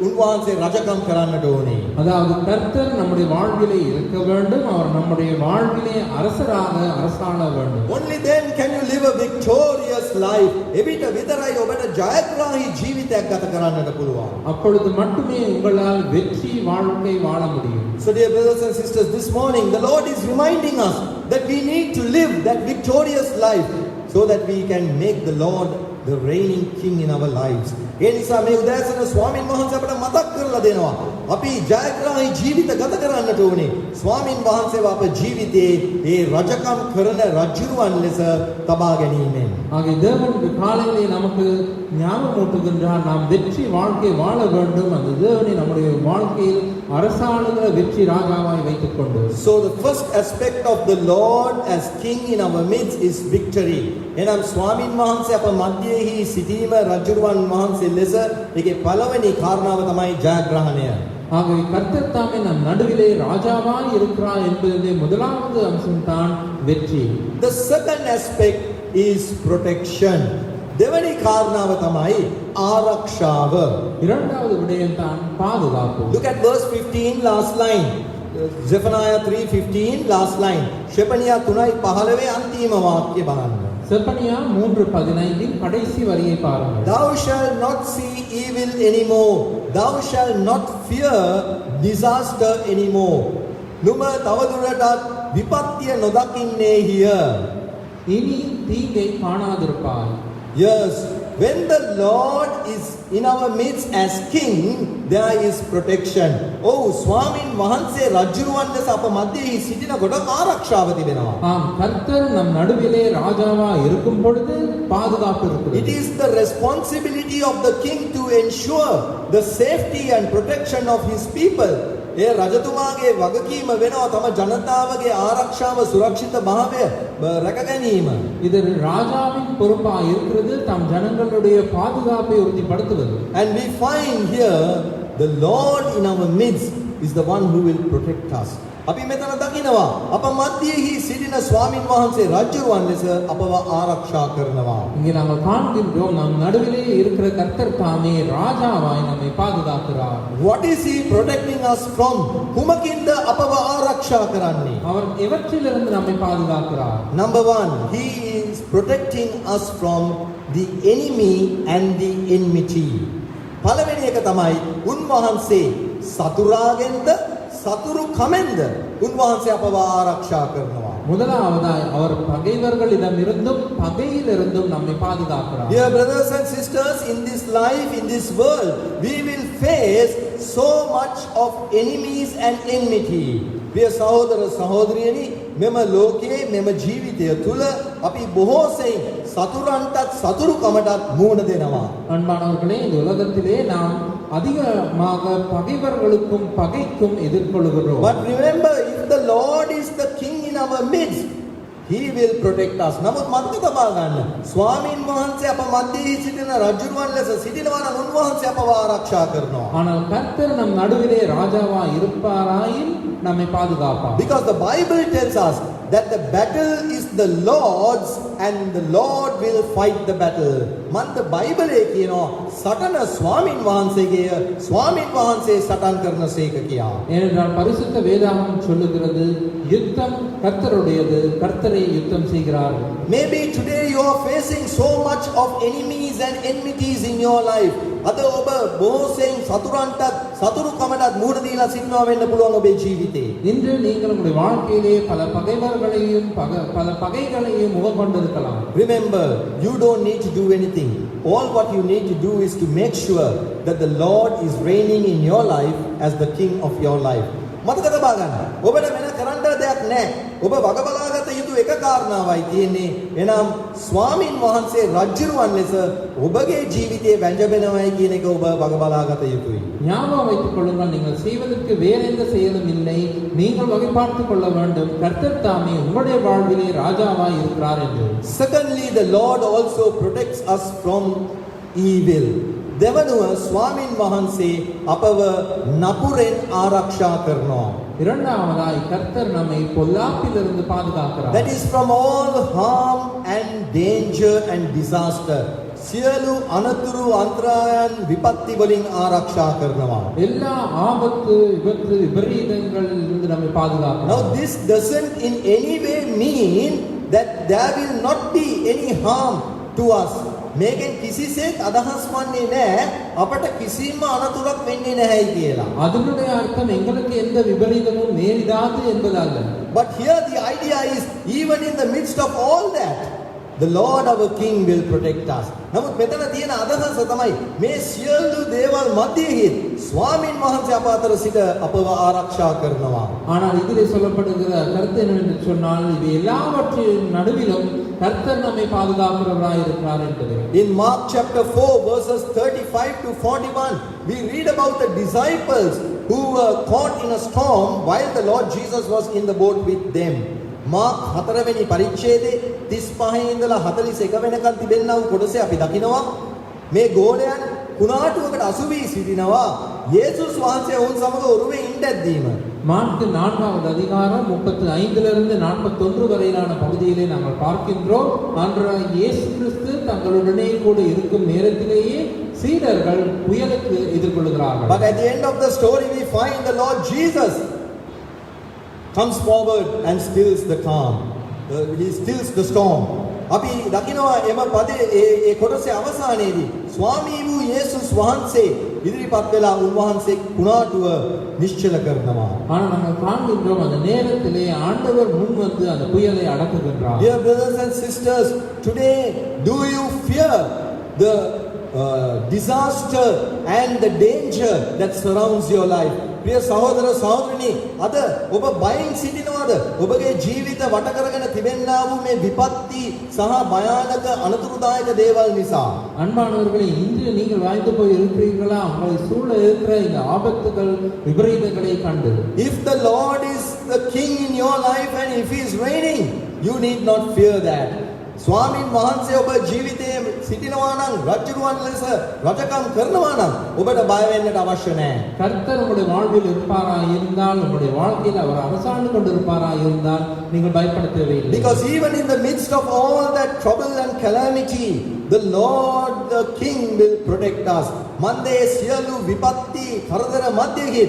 උන්වහන්සේ රජකම් කරන්නට ඕනේ. அதாவது கர்த்தர் நம்முடைய வாழ்விலே இருக்க வேண்டும், அவர் நம்முடைய வாழ்விலே அரசராக அரசாள வேண்டும். Only then can you live a victorious life. එවිට විතරයි ඔබට ජයග්‍රාහී ජීවිතයක් ගත කරන්නට පුළුවන්. அப்பொழுது மட்டுமே உங்களால் வெற்றி வாழ்க்கை வாழ முடியும். So dear brothers and sisters, this morning the Lord is reminding us that we need to live that victorious life so that we can make the Lord the reigning king in our lives. ඒ නිසා මේ උදෑසන ස්වාමින් වහන්සේ අපට මතක් කරලා දෙනවා. අපි ජයග්‍රාහී ජීවිත ගත කරන්නට ඕනේ. ස්වාමින් වහන්සේව අපේ ජීවිතේ ඒ රජකම් කරන රජුරුවන් ලෙස තබා ගැනීමෙන්. ஆகிய தேவன் காலையிலே நமக்கு ஞாபகமூட்டுகின்றார், நாம் வெற்றி வாழ்க்கை வாழ வேண்டும். அந்த தேவனை நம்முடைய வாழ்க்கையில் அரசாளுகிற வெற்றி ராஜாவாய் வைத்துக் கொண்டு. So the first aspect of the Lord as king in our midst is victory. එනම් ස්වාමින් වහන්සේ අප මැදෙහි සිටීම රජුරුවන් වහන්සේ ලෙස ඒකේ පළවෙනි කාරණාව තමයි ජයග්‍රහණය. ஆகவே கர்த்தர் தாமே நம் நடுவிலே ராஜாவாய் இருக்கிறார் என்பதிலே முதலாவது அம்சம் தான் வெற்றி. The second aspect is protection. දෙවැනි කාරණාව තමයි ආරක්ෂාව. இரண்டாவது விடயம் தான் பாதுகாப்பு. Look at verse 15 last line. Zephaniah 3:15 last line. ශෙපනියා 3:15 අන්තිම වාක්‍ය බලන්න. செப்பனியா 3:15 கடைசி வரியை பாருங்கள். Thou shalt not see evil anymore. Thou shalt not fear disaster anymore. නුඹ තවදුරටත් විපත්තිය නොදකින්නේ here. இனி தீங்கை காணாதிருப்பாய். Yes, when the Lord is in our midst as king, there is protection. Oh, ස්වාමින් වහන්සේ රජුරුවන් ලෙස අප මැදෙහි සිටිනකොට ආරක්ෂාව තිබෙනවා. ஆம், கர்த்தர் நம் நடுவிலே ராஜாவா இருக்கும் பொழுது பாதுகாப்பு It இருக்கிறது. is the responsibility of the king to ensure the safety and protection of his people. ඒ රජතුමාගේ වගකීම වෙනවා තම ජනතාවගේ ආරක්ෂාව සුරක්ෂිත භාවය රැක ගැනීම. இது ராஜாவின் பொறுப்பா இருக்கிறது தம் ஜனங்களுடைய பாதுகாப்பை உறுதிப்படுத்துவது. And we find here the Lord in our midst is the one who will protect us. අපි මෙතන දකිනවා අප මැදෙහි සිටින ස්වාමින් වහන්සේ රජුරුවන් ලෙස අපව ආරක්ෂා කරනවා. இங்கே நாங்கள் காண்கின்றோம் நம் நடுவிலே இருக்கிற கர்த்தர் தாமே ராஜாவாய் நம்மை பாதுகாக்கிறார். What is he protecting us from? කුමකින්ද අපව ආරක්ෂා කරන්නේ? அவர் எவற்றிலிருந்து நம்மை பாதுகாக்கிறார்? Number 1, he is protecting us from the enemy and the enmity. පළවෙනි එක තමයි උන්වහන්සේ සතුරාගෙන්ද සතුරු කමෙන්ද උන්වහන්සේ අපව ආරක්ෂා කරනවා. முதலாவதாய் அவர் பகைவர்களிடமிருந்தும் பகையிலிருந்தும் நம்மை பாதுகாக்கிறார். Dear brothers and sisters, in this life, in this world, we will face so much of enemies and enmity. Dear සහෝදර සහෝදරියනි, මෙම ලෝකයේ මෙම ජීවිතය තුල අපි බොහෝ සෙයින් සතුරන්ටත් සතුරුකමටත් මුහුණ දෙනවා. அன்பானவர்களே, இந்த உலகத்திலே நாம் அதிகமாக பகைவர்களுக்கும் பகைக்கும் எதிர்கொள்கிறோம். But remember, if the Lord is the king in our midst, he will protect us. නමුත් මතක තබා ගන්න, ස්වාමීන් වහන්සේ අප මැදෙහි සිටින රජුරුවන් ලෙස සිටිනවා නම් උන්වහන්සේ අපව ආරක්ෂා කරනවා. ஆனால் கர்த்தர் நம் நடுவிலே ராஜாவா இருப்பாராயின் நம்மை பாதுகாப்பார். Because the Bible tells us that the battle is the Lord's and the Lord will fight the battle. මන්ද බයිබලයේ කියනවා සටන ස්වාමින් වහන්සේගේ, ස්වාමින් වහන්සේ සටන් කරන සේක කියා. ஏனென்றால் பரிசுத்த வேதாகமம் சொல்லுகிறது யுத்தம் கர்த்தருடையது, கர்த்தரை யுத்தம் செய்கிறார். Maybe today you are facing so much of enemies and enmities in your life. අද ඔබ බොහෝසෙයින් සතුරන්ටත් සතුරුකමටත් මුහුණ දීලා සිටිනවා වෙන්න පුළුවන් ඔබේ ජීවිතේ. இன்று நீங்கள் உங்களுடைய வாழ்க்கையிலே பல பகைவர்களையும் பல பகைகளையும் முகம் கொண்டிருக்கலாம். Remember, you don't need to do anything. All what you need to do is to make sure that the Lord is reigning in your life as the king of your life. මතක තබා ගන්න. ඔබට වෙන කරන්න දෙයක් නැහැ. ඔබ වග බලාගත යුතු එක කාරණාවයි තියෙන්නේ. එනම් ස්වාමින් වහන්සේ රජුරුවන් ලෙස ඔබගේ ජීවිතේ වැඳබෙනවයි කියන එක ඔබ වග බලාගත යුතුයි. ஞாபகம் வைத்துக் கொள்ளுங்கள், நீங்கள் செய்வதற்கு வேற எந்த செயலும் இல்லை. நீங்கள் வகை பார்த்துக் கொள்ள வேண்டும், கர்த்தர் தாமே உங்களுடைய வாழ்விலே ராஜாவாய் இருக்கிறார் என்று. Secondly, the Lord also protects us from evil. දෙවනුව ස්වාමින් වහන්සේ අපව නපුරෙන් ආරක්ෂා කරනවා. இரண்டாவதாய் கர்த்தர் நம்மை பொல்லாப்பிலிருந்து பாதுகாக்கிறார். That is from all harm and danger and disaster. සියලු අනතුරු අන්තරායන් විපත්ති වලින් ආරක්ෂා කරනවා. எல்லா ஆபத்து, விபத்து, விபரீதங்களிலிருந்து நம்மை பாதுகாக்கிறார். Now this doesn't in any way mean that there will not be any harm to us. මේකෙන් කිසිසේත් අදහස් වන්නේ නැහැ අපට කිසිම අනතුරක් වෙන්නේ නැහැයි කියලා. அதனுடைய அர்த்தம் எங்களுக்கு எந்த விபரீதமும் நேரிடாது என்பதல்ல. But here the idea is even in the midst of all that the Lord our King will protect us. නමුත් මෙතන තියෙන අදහස තමයි මේ සියලු දේවල් මැදෙහි ස්වාමින් වහන්සේ අප අතර සිට අපව ආරක්ෂා කරනවා. ஆனால் இதிலே சொல்லப்படுகிற கருத்து என்னவென்று சொன்னால் இது எல்லாவற்றின் நடுவிலும் கர்த்தர் நம்மை பாதுகாக்கிறவராய் இருக்கிறார் என்பது. In Mark chapter 4 verses 35 to 41 we read about the disciples who were caught in a storm while the Lord Jesus was in the boat with them. Mark 4 වෙනි පරිච්ඡේදයේ 35 ඉඳලා 41 වෙනකන් තිබෙනා වූ කොටසේ අපි දකිනවා මේ ගෝලයන් කුණාටුවකට අසු වී සිටිනවා යේසුස් වහන්සේ වුන් සමග ඔරුවේ ඉඳද්දීම. மார்க்கு 4வது அதிகாரம் 35 41 வரையிலான பகுதியிலே நாங்கள் பார்க்கின்றோம். ஆண்டவராகிய இயேசு கிறிஸ்து தங்களுடனே கூட இருக்கும் நேரத்திலேயே சீடர்கள் புயலுக்கு எதிர்கொள்கிறார்கள். But at the end of the story we find the Lord Jesus comes forward and stills the calm. He stills the storm. අපි දකිනවා එම පදේ ඒ කොටසේ අවසානයේදී ස්වාමී වූ යේසුස් වහන්සේ ඉදිරිපත් වෙලා උන්වහන්සේ කුණාටුව නිශ්චල කරනවා. ஆனால் நாங்கள் காண்கின்றோம் அந்த நேரத்திலே ஆண்டவர் முன் வந்து அந்த புயலை அடக்குகின்றார். Dear brothers and sisters, today do you fear the disaster and the danger that surrounds your life? प्रिय सहोदर सहोदरिनी අද ඔබ බයෙන් සිටිනවද? ඔබගේ ජීවිත වට කරගෙන තිබෙනා වූ මේ විපත්ති සහ භයානක අනතුරුදායක දේවල් නිසා. அன்பானவர்களே, இன்று நீங்கள் வாழ்ந்து போய் இருக்கிறீர்களா? உங்களை சூழ இருக்கிற இந்த ஆபத்துகள் விபரீதங்களை கண்டு. If the Lord is the king in your life and if he is reigning, you need not fear that. ස්වාමීන් වහන්සේ ඔබ ජීවිතයේ සිටිනවා නම් රජුරුවන් ලෙස රජකම් කරනවා නම් ඔබට බය වෙන්නට අවශ්‍ය නැහැ. கர்த்தர் உங்களுடைய வாழ்வில் இருப்பாராய் இருந்தால், உங்களுடைய வாழ்க்கையில் அவர் அரசாண்டு கொண்டிருப்பாராய் இருந்தால் நீங்கள் பயப்பட தேவையில்லை. Because even in the midst of all that trouble and calamity, the Lord the King will protect us. මන්දේ සියලු විපත්ති කරදර මැදෙහි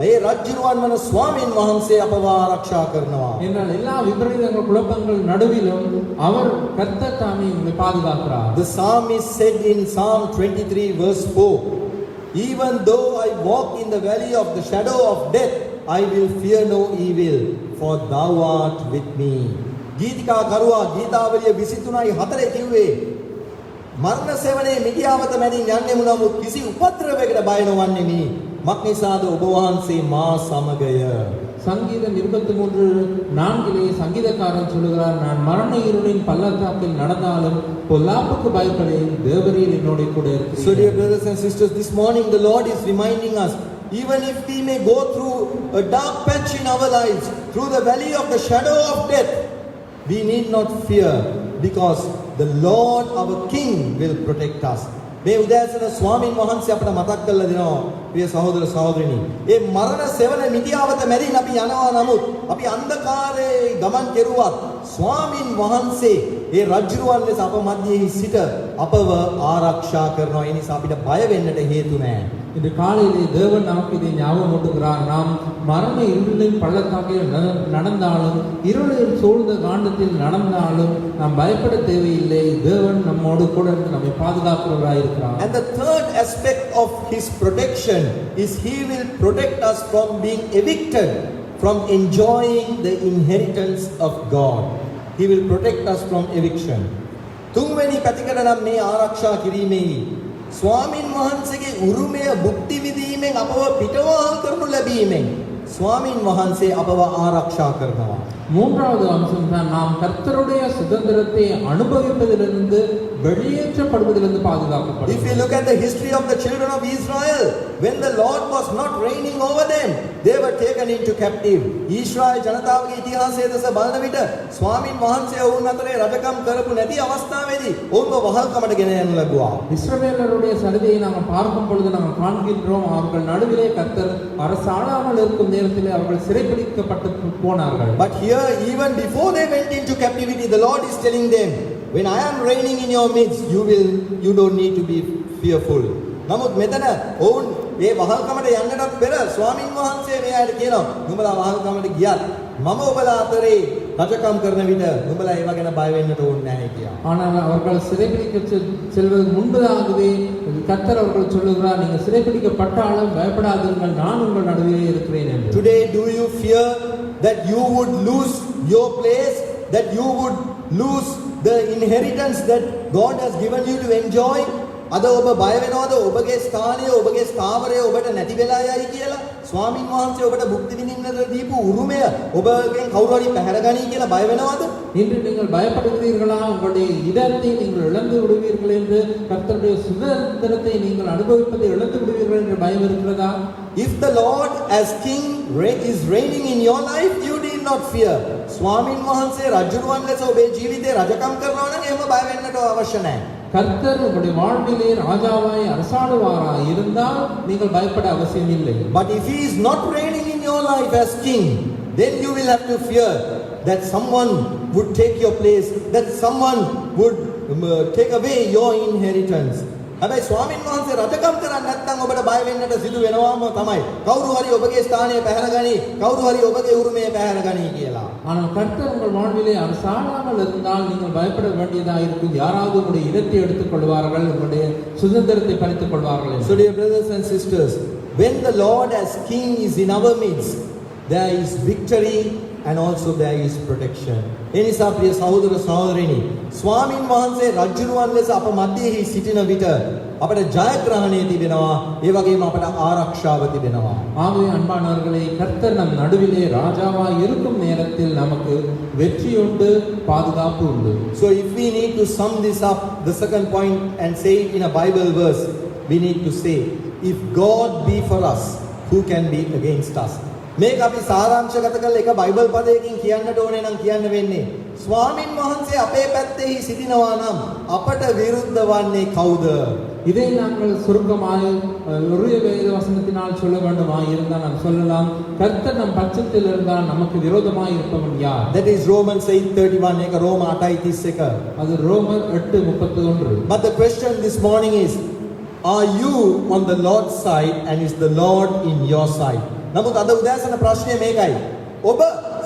ඒ රජුරුවන් වන ස්වාමීන් වහන්සේ අපව ආරක්ෂා කරනවා. என்றால் எல்லா விபரீதங்கள் குழப்பங்கள் நடுவிலும் அவர் கர்த்தர் தாமே உங்களை பாதுகாக்கிறார். The psalmist said in Psalm 23 verse 4, even though I walk in the valley of the shadow of death, I will fear no evil, for thou art with me. ගීතිකා කරුවා ගීතාවලිය 23:4 කිව්වේ මරණ සෙවණේ මිදියාවත මැදින් යන්නෙමු නමුත් කිසි උපද්‍රවයකට බය නොවන්නෙමි. මක්නිසාද ඔබ වහන්සේ මා සමගය. சங்கீதம் 23:4 சங்கீதக்காரன் சொல்லுகிறார், நான் மரண இருளின் பள்ளத்தாக்கில் நடந்தாலும் பொல்லாப்புக்கு பயப்படேன், தேவரீர் என்னோட கூட இருக்கிறீர். So dear brothers and sisters, this morning the Lord is reminding us, even if we may go through a dark patch in our lives, through the valley of the shadow of death, we need not fear, because the Lord our King will protect us. මේ උදෑසන ස්වාමීන් වහන්සේ අපට මතක් කරලා දෙනවා ප්‍රිය සහෝදර සහෝදරිනි. ඒ මරණ සෙවණ මිදියාවත මැදින් අපි යනවා නමුත් අපි අන්ධකාරයේ ගමන් කෙරුවත් ස්වාමීන් වහන්සේ ඒ රජුරුවන් ලෙස අප මැදිහි සිට අපව ආරක්ෂා කරනවා. ඒ නිසා අපිට බය වෙන්නට හේතු නැහැ. இன்று காலையிலே தேவன் நமக்கு இதை ஞாபகம் ஊட்டுகிறார். நாம் மரண இருளின் பள்ளத்தாக்கில் நடந்தாலும், இருளில் சூழ்ந்த காண்டத்தில் நடந்தாலும் நாம் பயப்பட தேவையில்லை. தேவன் நம்மோடு கூட இருந்து நம்மை பாதுகாக்கிறவராய் இருக்கிறார். And the third aspect of his protection is he will protect us from being evicted, from enjoying the inheritance of God. He will protect us from eviction. තුන්වෙනි පැතිකඩ නම් මේ ආරක්ෂා කිරීමේ ස්වාමින් වහන්සේගේ උරුමය භුක්ති විඳීමෙන් අපව පිටවහල් කරනු ලැබීමෙන් ස්වාමින් වහන්සේ අපව ආරක්ෂා කරනවා. மூன்றாவது அம்சம் தான் நாம் கர்த்தருடைய சுதந்திரத்தை அனுபவிப்பதிலிருந்து வெளியேற்றப்படுவதிலிருந்து பாதுகாக்கப்படுவது. If you look at the history of the children of Israel, when the Lord was not reigning over them, they were taken into captive. Israel ජනතාවගේ ඉතිහාසය දෙස බලන විට ස්වාමින් වහන්සේ වුන් අතරේ රජකම් කරපු නැති අවස්ථාවේදී ඔවුන්ව වහල්කමට ගෙන යනු ලැබුවා. இஸ்ரவேலருடைய சரிதையை நாம் பார்க்கும் பொழுது நாம் காண்கின்றோம், அவர்கள் நடுவிலே கர்த்தர் அரசாளாமல் இருக்கும் நேரத்திலே அவர்கள் சிறைப்பிடிக்கப்பட்டு போனார்கள். But here, even before they went into captivity, the Lord is telling them, when I am reigning in your midst, you don't need to be fearful. නමුත් මෙතන ඔවුන් මේ වහල්කමට යන්නටත් පෙර ස්වාමින් වහන්සේ මෙයාට කියනවා, නුඹලා වහල්කමට ගියත් මම ඔබලා අතරේ රජකම් කරන විට නුඹලා ඒව ගැන බය වෙන්නට ඕනේ නැහැ කියලා. ஆனால் அவர்கள் சிறைப்பிடிக்க செல்வதற்கு முன்பதாகவே கர்த்தர் அவர்கள் சொல்லுகிறார், நீங்கள் சிறைப்பிடிக்கப்பட்டாலும் பயப்படாதீர்கள், நான் உங்கள் நடுவே இருக்கிறேன் என்று. Today, do you fear that you would lose your place, that you would lose the inheritance that God has given you to enjoy? අද ඔබ බය වෙනවද ඔබගේ ස්ථානය, ඔබගේ ස්ථාවරය ඔබට නැති වෙලා යයි කියලා? ස්වාමින් වහන්සේ ඔබට භුක්ති විඳින්නට දීපු උරුමය ඔබගෙන් කවුරු හරි පැහැරගනී කියලා බය වෙනවද? இன்று நீங்கள் பயப்படுகிறீர்களா? உங்களுடைய இடத்தை நீங்கள் இழந்து விடுவீர்கள் என்று, கர்த்தருடைய சுதந்திரத்தை நீங்கள் அனுபவிப்பதை இழந்து விடுவீர்கள் என்று பயம் இருக்கிறதா? If the Lord as King is reigning in your life, you need not fear. ස්වාමින් වහන්සේ රජුරුවන් ලෙස ඔබේ ජීවිතේ රජකම් කරනවා නම් එහෙම බය වෙන්නට අවශ්‍ය නැහැ. கர்த்தர் உங்களுடைய வாழ்விலே ராஜாவாய் அரசாடுவாராய் இருந்தால் நீங்கள் பயப்பட அவசியம் இல்லை. But if he is not reigning in your life as king, then you will have to fear that someone would take your place, that someone would take away your inheritance. හැබැයි ස්වාමින් වහන්සේ රජකම් කරන්නේ නැත්නම් ඔබට බය වෙන්නට සිදු වෙනවාම තමයි. කවුරු හරි ඔබගේ ස්ථානය පැහැරගනි, කවුරු හරි ඔබගේ උරුමය පැහැරගනි කියලා. ஆனால் கர்த்தர் உங்கள் வாழ்விலே அரசாளாமல் இருந்தால் நீங்கள் பயப்பட வேண்டியதாக இருக்கும். யாராவது உங்களுடைய இடத்தை எடுத்துக் கொள்வார்கள், உங்களுடைய சுதந்திரத்தை பறித்துக் கொள்வார்கள் என்று. So dear brothers and sisters, when the Lord as King is in our midst, there is victory and also there is protection. එනිසා ප්‍රිය සහෝදර සහෝදරිනි, ස්වාමින් වහන්සේ රජුරුවන් ලෙස අප මැදෙහි සිටින විට අපට ජයග්‍රහණය තිබෙනවා, ඒ වගේම අපට ආරක්ෂාව තිබෙනවා. ஆகவே அன்பானவர்களே, கர்த்தர் நம் நடுவிலே ராஜாவாய் இருக்கும் நேரத்தில் நமக்கு வெற்றி உண்டு, பாதுகாப்பு உண்டு. So if we need to sum this up, the second point, and say it in a Bible verse, we need to say, if God be for us, who can be against us? මේක අපි සාරාංශගත කරලා එක Bible පදයකින් කියන්නට ඕනේ නම් කියන්න වෙන්නේ, ස්වාමින් වහන්සේ අපේ පැත්තේ සිටිනවා නම් අපට විරුද්ධ වන්නේ කවුද? இதை நாங்கள் சுருக்கமாக ஒரு வேத வசனத்தினால் சொல்ல வேண்டுமாய் இருந்தால் நாம் சொல்லலாம், கர்த்தர் நம் பட்சத்தில் இருந்தால் நமக்கு விரோதமாய் இருப்பவன் யார்? That is Romans 8:31. ඒක රෝම 8:31. அது ரோமர் 8:31. But the question this morning is, are you on the Lord's side and is the Lord in your side? නමුත් අද උදෑසන ප්‍රශ්නය මේකයි. ඔබ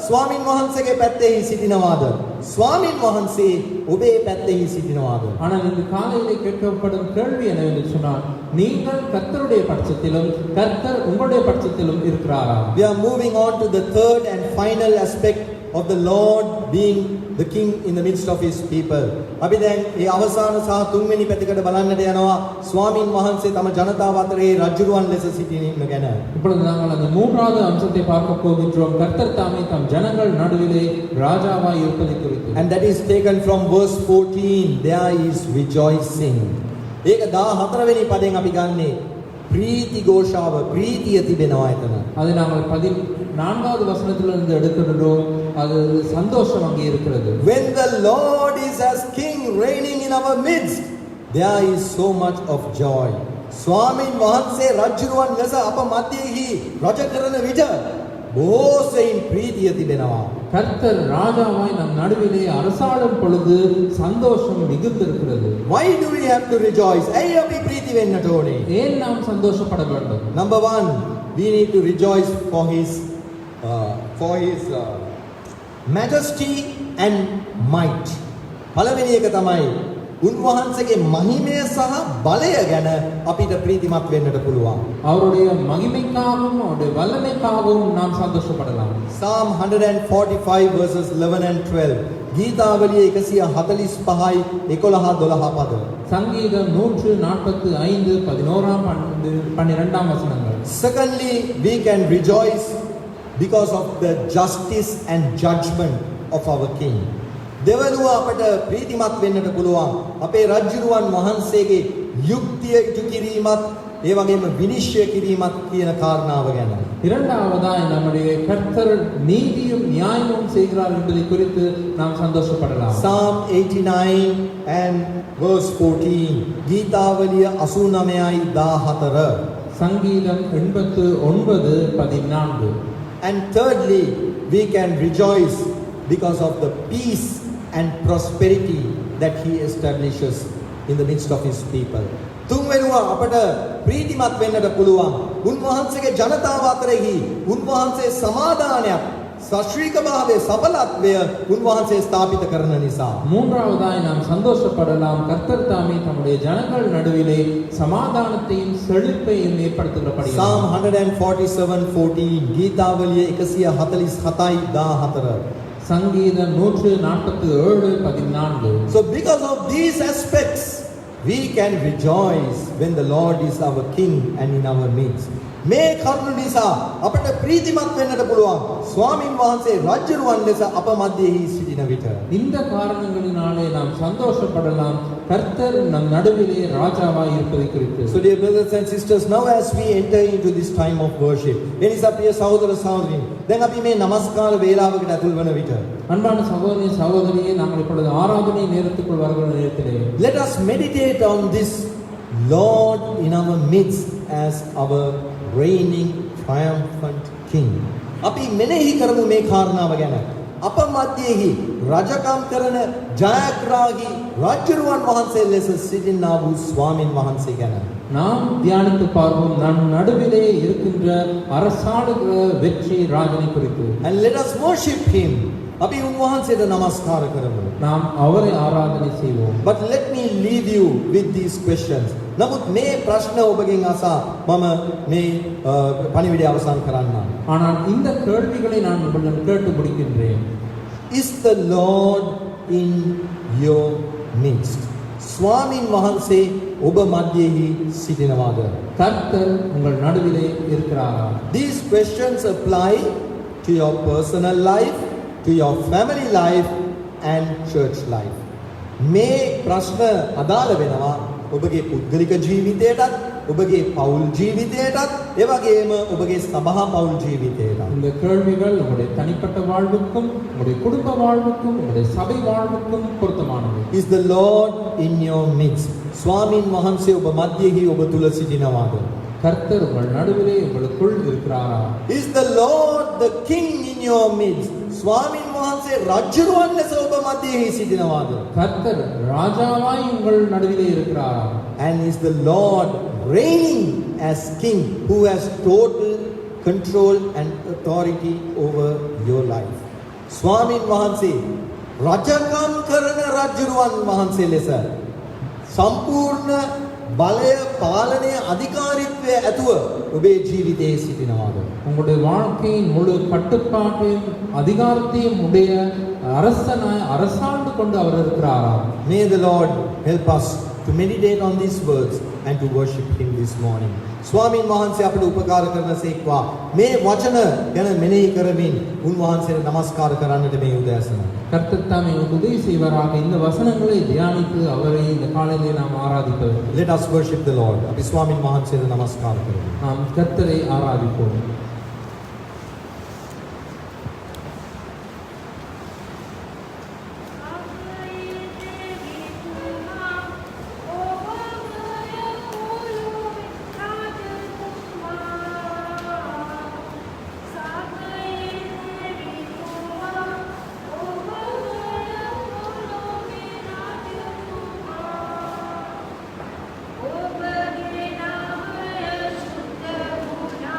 ස්වාමින් වහන්සේගේ පැත්තේ සිටිනවාද? ස්වාමින් වහන්සේ ඔබේ පැත්තේ සිටිනවාද? ஆனால் இந்த காலையிலே கேட்கப்படும் கேள்வி என்னவென்று சொன்னால், நீங்கள் கர்த்தருடைய பட்சத்திலும் கர்த்தர் உங்களுடைய பட்சத்திலும் இருக்கிறாரா? We are moving on to the third and final aspect of the Lord being the king in the midst of his people. අපි දැන් මේ අවසාන සහ තුන්වෙනි පැතිකඩ බලන්නට යනවා, ස්වාමින් වහන්සේ තම ජනතාව අතරේ රජුරුවන් ලෙස සිටින ගැන. இப்பொழுது நாங்கள் அந்த மூன்றாவது அம்சத்தை பார்க்க போகின்றோம். கர்த்தர் தாமே தம் ஜனங்கள் நடுவிலே ராஜாவாய் இருப்பதை குறித்து. And that is taken from verse 14. There is rejoicing. ඒක 14 වෙනි පදයෙන් අපි ගන්නේ ප්‍රීති ഘോഷාව, ප්‍රීතිය තිබෙනවා එතන. அதை நாங்கள் 14வது வசனத்திலிருந்து எடுத்துள்ளோம். அது சந்தோஷம் அங்கே இருக்கிறது. When the Lord is as king reigning in our midst, there is so much of joy. ස්වාමින් වහන්සේ රජුරුවන් ලෙස අප මැදෙහි රජ කරන විට බොහෝසෙයින් ප්‍රීතිය තිබෙනවා. கர்த்தர் ராஜாவாய் நம் நடுவிலே அரசாளும் பொழுது சந்தோஷம் மிகுந்திருக்கிறது. Why do we have to rejoice? ඇයි අපි ප්‍රීති වෙන්නට ඕනේ? ஏன் நாம் சந்தோஷப்பட வேண்டும்? Number 1, we need to rejoice for his majesty and might. පළවෙනි එක තමයි උන්වහන්සේගේ මහිමය සහ බලය ගැන අපිට ප්‍රීතිමත් වෙන්නට පුළුවන්. அவருடைய மகிமைக்காகவும் அவருடைய வல்லமைக்காகவும் நாம் சந்தோஷப்படலாம். Psalm 145 verses 11 and 12. ගීතාවලිය 145යි 11-12 පද. சங்கீதம் 145 11ஆம் 12ஆம் வசனங்கள். Secondly, we can rejoice because of the justice and judgment of our king. දෙවනුව අපට ප්‍රීතිමත් වෙන්නට පුළුවන් අපේ රජුරුවන් වහන්සේගේ යුක්තිය ඉටු කිරීමත් ඒ වගේම විනිශ්චය කිරීමත් කියන කාරණාව ගැන. இரண்டாவதாய் நம்முடைய கர்த்தர் நீதியும் நியாயமும் செய்கிறார் என்பதை குறித்து நாம் சந்தோஷப்படலாம். Psalm 89 and verse 14. ගීතාවලිය 89යි 14. சங்கீதம் 89:14. And thirdly, we can rejoice because of the peace and prosperity that he establishes in the midst of his people. තුන්වෙනුව අපට ප්‍රීතිමත් වෙන්නට පුළුවන් උන්වහන්සේගේ ජනතාව අතරෙහි උන්වහන්සේ සමාදානයක්, සශ්‍රීකභාවය, සඵලත්වය උන්වහන්සේ ස්ථාපිත කරන නිසා. மூன்றாவதாய் நாம் சந்தோஷப்படலாம், கர்த்தர் தாமே தம்முடைய ஜனங்கள் நடுவிலே சமாதானத்தையும் செழிப்பையும் ஏற்படுத்துகிறபடியால். Psalm 147:14. ගීතාවලිය 147යි 14. சங்கீதம் 147:14. So because of these aspects, we can rejoice when the Lord is our king and in our midst. මේ කරුණ නිසා අපට ප්‍රීතිමත් වෙන්නට පුළුවන් ස්වාමින් වහන්සේ රජුරුවන් ලෙස අප මැදෙහි සිටින විට. இந்த காரணங்களினாலே நாம் சந்தோஷப்படலாம், கர்த்தர் நம் நடுவிலே ராஜாவாய் இருப்பதை குறித்து. So dear brothers and sisters, now as we enter into this time of worship, එනිසා ප්‍රිය සහෝදර සහෝදරියනි, දැන් අපි මේ නමස්කාර වේලාවකට ඇතුල් වන විට அன்பான சகோதரி சகோதரியே, நாங்கள் இப்பொழுது ஆராதனை நேரத்துக்குள் வருகிற நேரத்திலே let us meditate on this Lord in our midst as our reigning triumphant king. අපි මෙනෙහි කරමු මේ කාරණාව ගැන. අප මැදෙහි රජකම් කරන ජයග්‍රාහී රජුරුවන් වහන්සේ ලෙස සිටිනා වූ ස්වාමින් වහන්සේ ගැන. நாம் தியானித்து பார்ப்போம் நம் நடுவிலே இருக்கின்ற அரசாளுகிற வெற்றி ராஜனை குறித்து. And let us worship him. අපි උන්වහන්සේට නමස්කාර කරමු. நாம் அவரை ஆராதனை செய்வோம். But let me leave you with these questions. නමුත් මේ ප්‍රශ්න ඔබගෙන් අසා මම මේ පණිවිඩය අවසන් කරන්නම්. ஆனால் இந்த கேள்விகளை நான் உங்களிடம் கேட்டு முடிக்கின்றேன். Is the Lord in your midst? ස්වාමින් වහන්සේ ඔබ මැදෙහි සිටිනවාද? கர்த்தர் உங்கள் நடுவிலே இருக்கிறாரா? These questions apply to your personal life, to your family life and church life. මේ ප්‍රශ්න අදාළ වෙනවා ඔබගේ පුද්ගලික ජීවිතයටත්, ඔබගේ පෞල් ජීවිතයටත්, ඒ වගේම ඔබගේ සභා පෞල් ජීවිතයටත්. இந்த கேள்விகள் உங்களுடைய தனிப்பட்ட வாழ்வுக்கும், உங்களுடைய குடும்ப வாழ்வுக்கும், உங்களுடைய சபை வாழ்வுக்கும் பொருத்தமானது. Is the Lord in your midst? ස්වාමින් වහන්සේ ඔබ මැදෙහි ඔබ තුල සිටිනවාද? கர்த்தர் உங்கள் நடுவிலே உங்களுக்குள் இருக்கிறாரா? Is the Lord the King in your midst? ස්වාමින් වහන්සේ රජුරුවන් ලෙස ඔබ මැදෙහි සිටිනවාද? கர்த்தர் ராஜாவாய் உங்கள் நடுவிலே இருக்கிறாரா? And is the Lord reigning as King who has total control and authority over your life? ස්වාමින් වහන්සේ රජකම් කරන රජුරුවන් වහන්සේ ලෙස සම්පූර්ණ බලය පාලනය අධිකාරීත්වය ඇතුව ඔබේ ජීවිතයේ සිටිනවාද? உங்களுடைய வாழ்க்கையின் முழு கட்டுப்பாட்டையும் அதிகாரத்தையும் உடைய அரசாண்டு கொண்டு அவர் இருக்கிறாரா? May the Lord help us to meditate on these words and to worship him this morning. ස්වාමීන් වහන්සේ අපට උපකාර කරන සේක්වා මේ වචන ගැන මෙනෙහි කරමින් උන්වහන්සේට නමස්කාර කරන්නට මේ උදෑසන. கர்த்தர் தாமே நமக்கு உதவி செய்வாராக. இந்த வசனங்களை தியானித்து அவரை இந்த காலையிலே நாம் ஆராதிக்க வேண்டும். Let us worship the Lord. අපි ස්වාමීන් වහන්සේට නමස්කාර කරමු. நாம் கர்த்தரை ஆராதிப்போம்.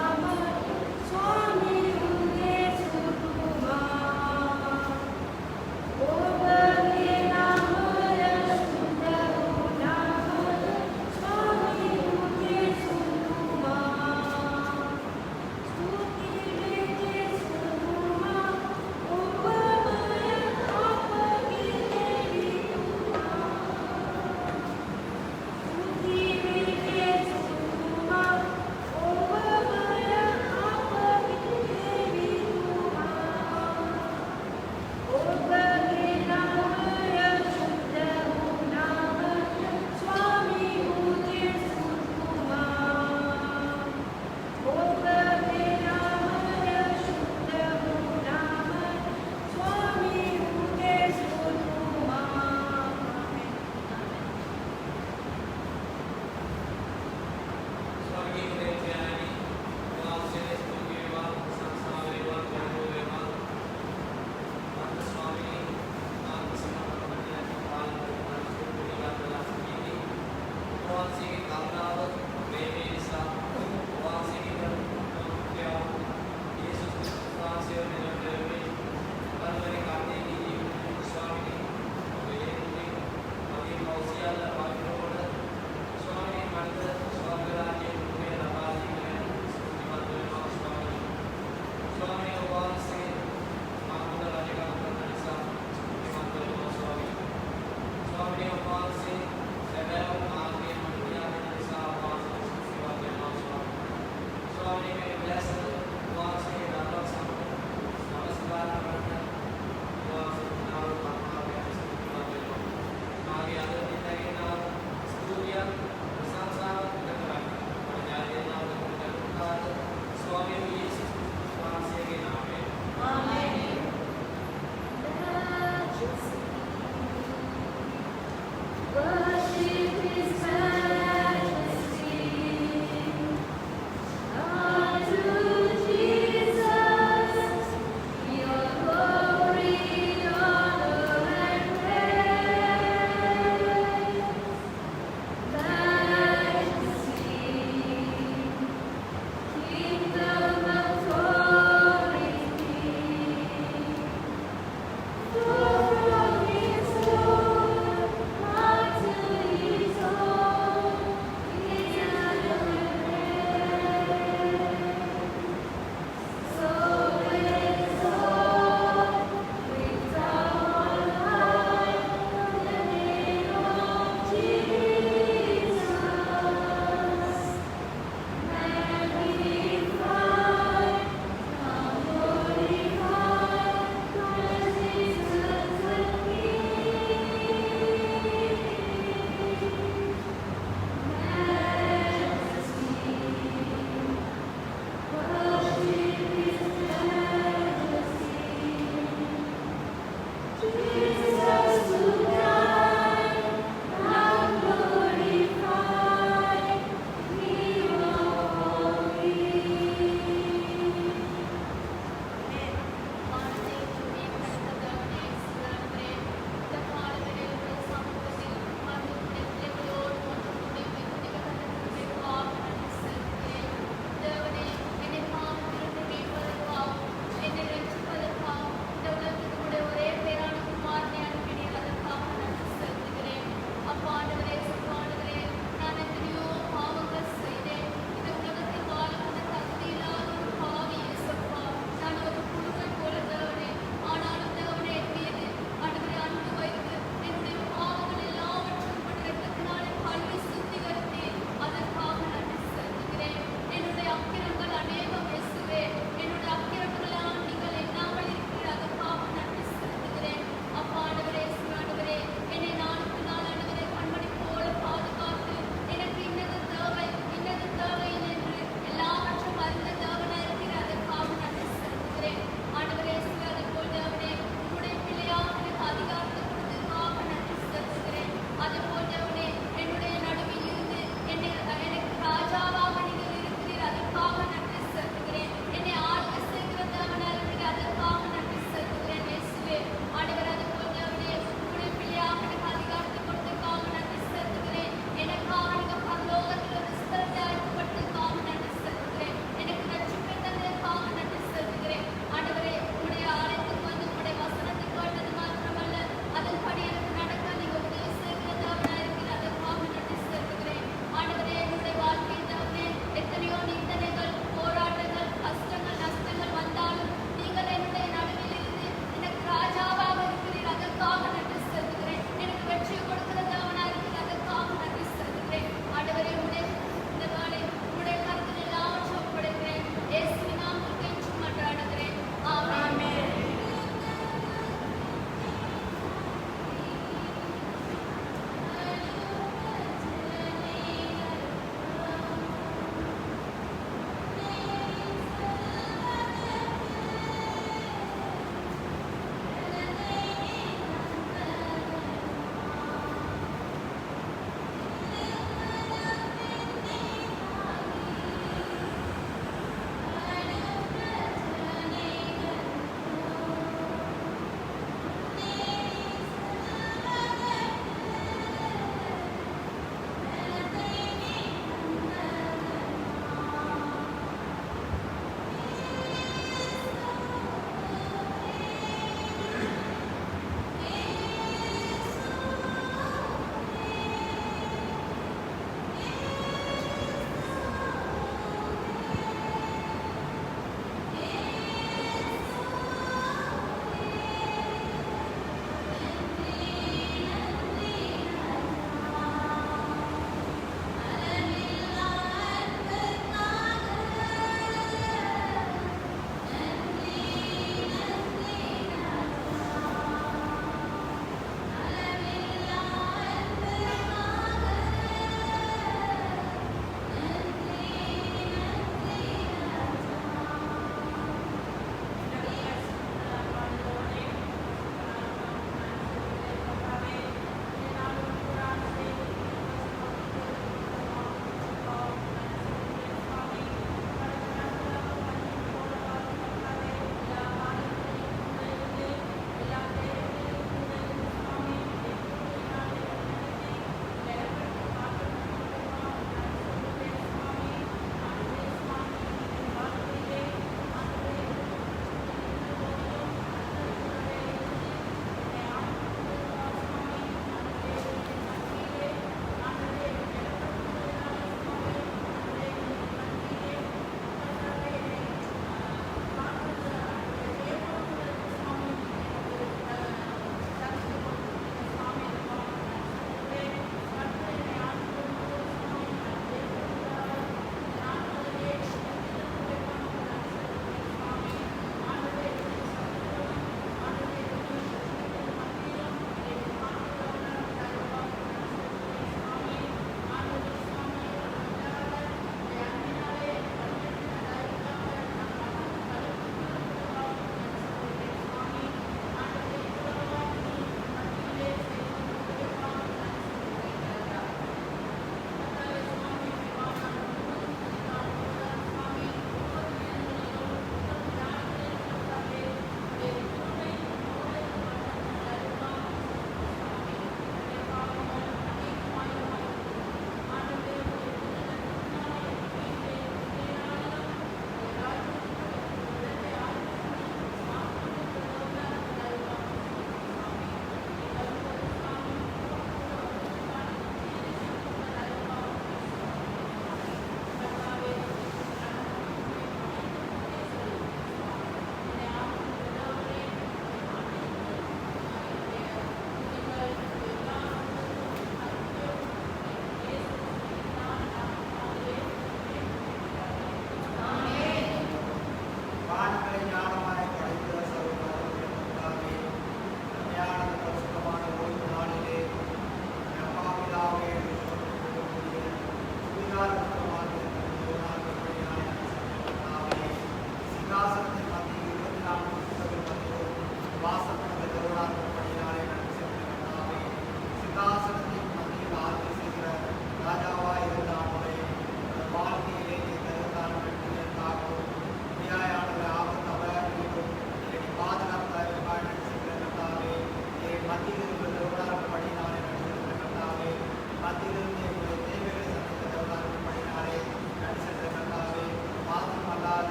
Oh,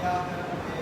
Amen.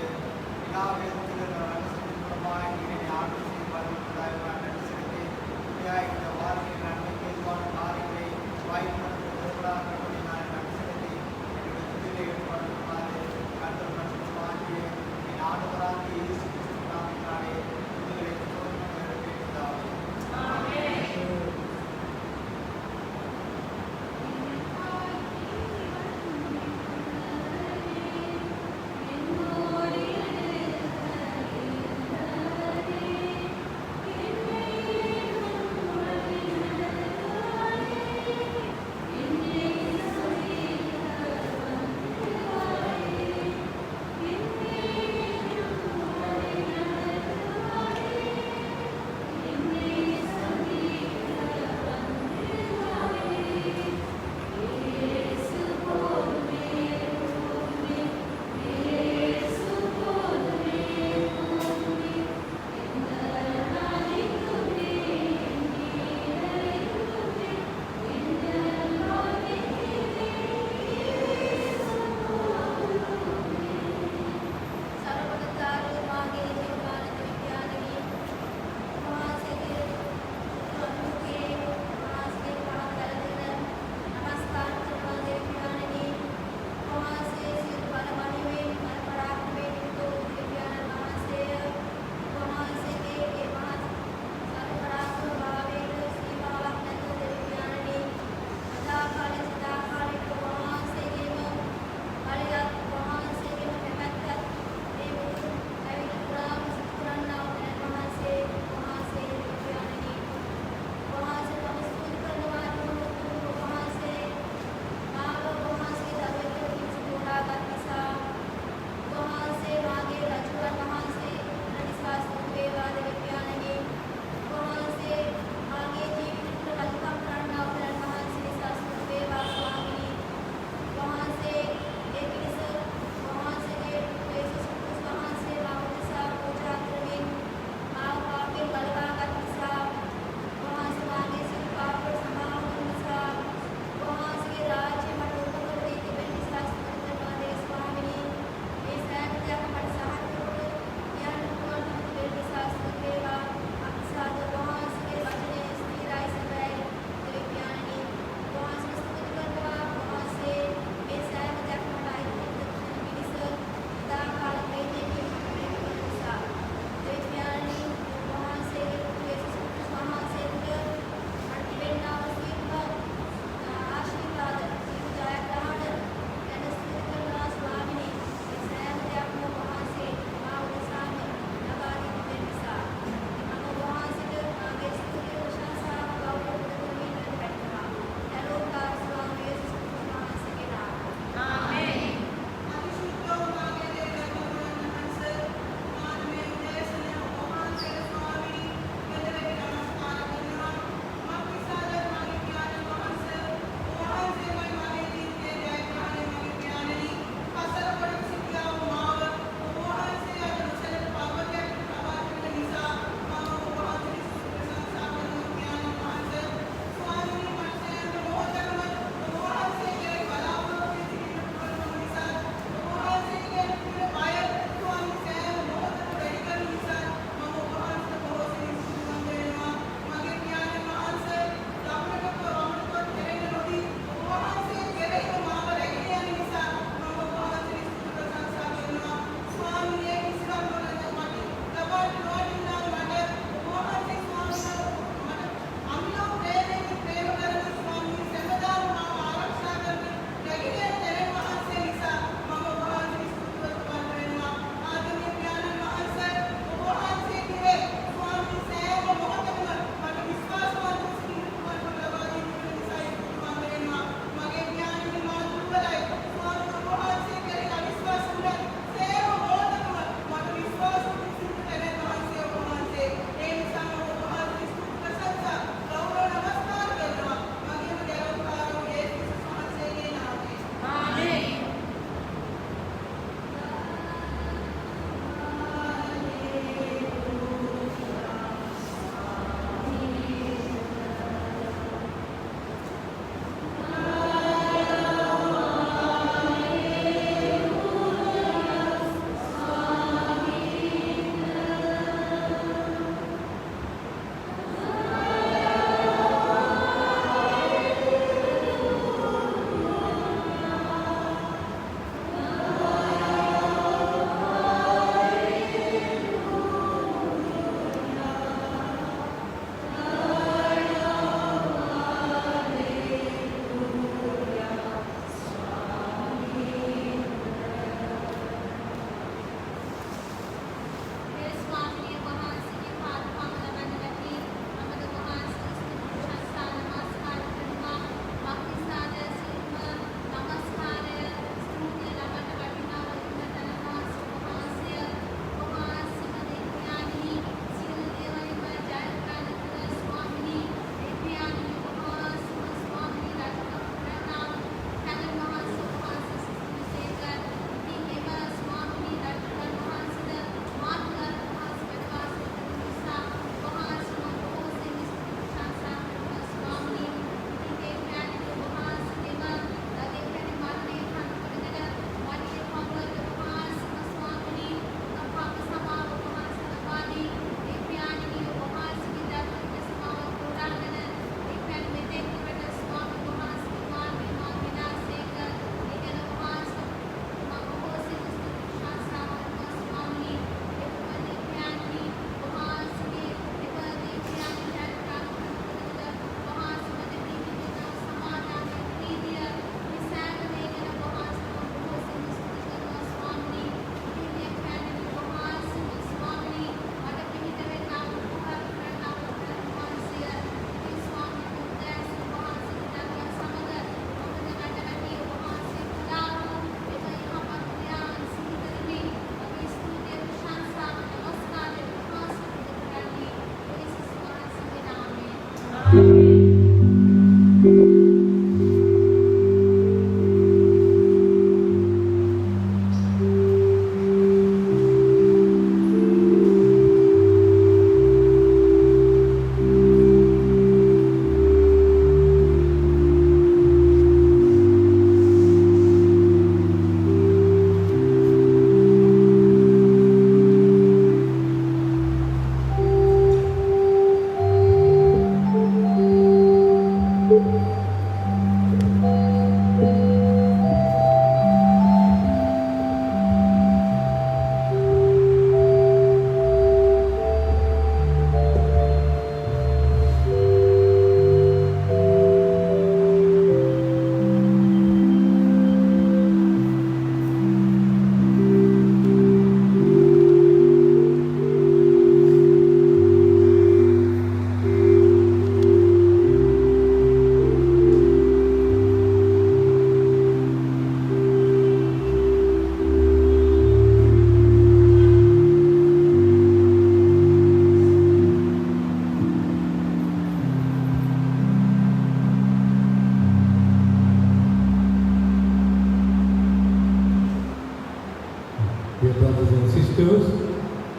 brothers and sisters,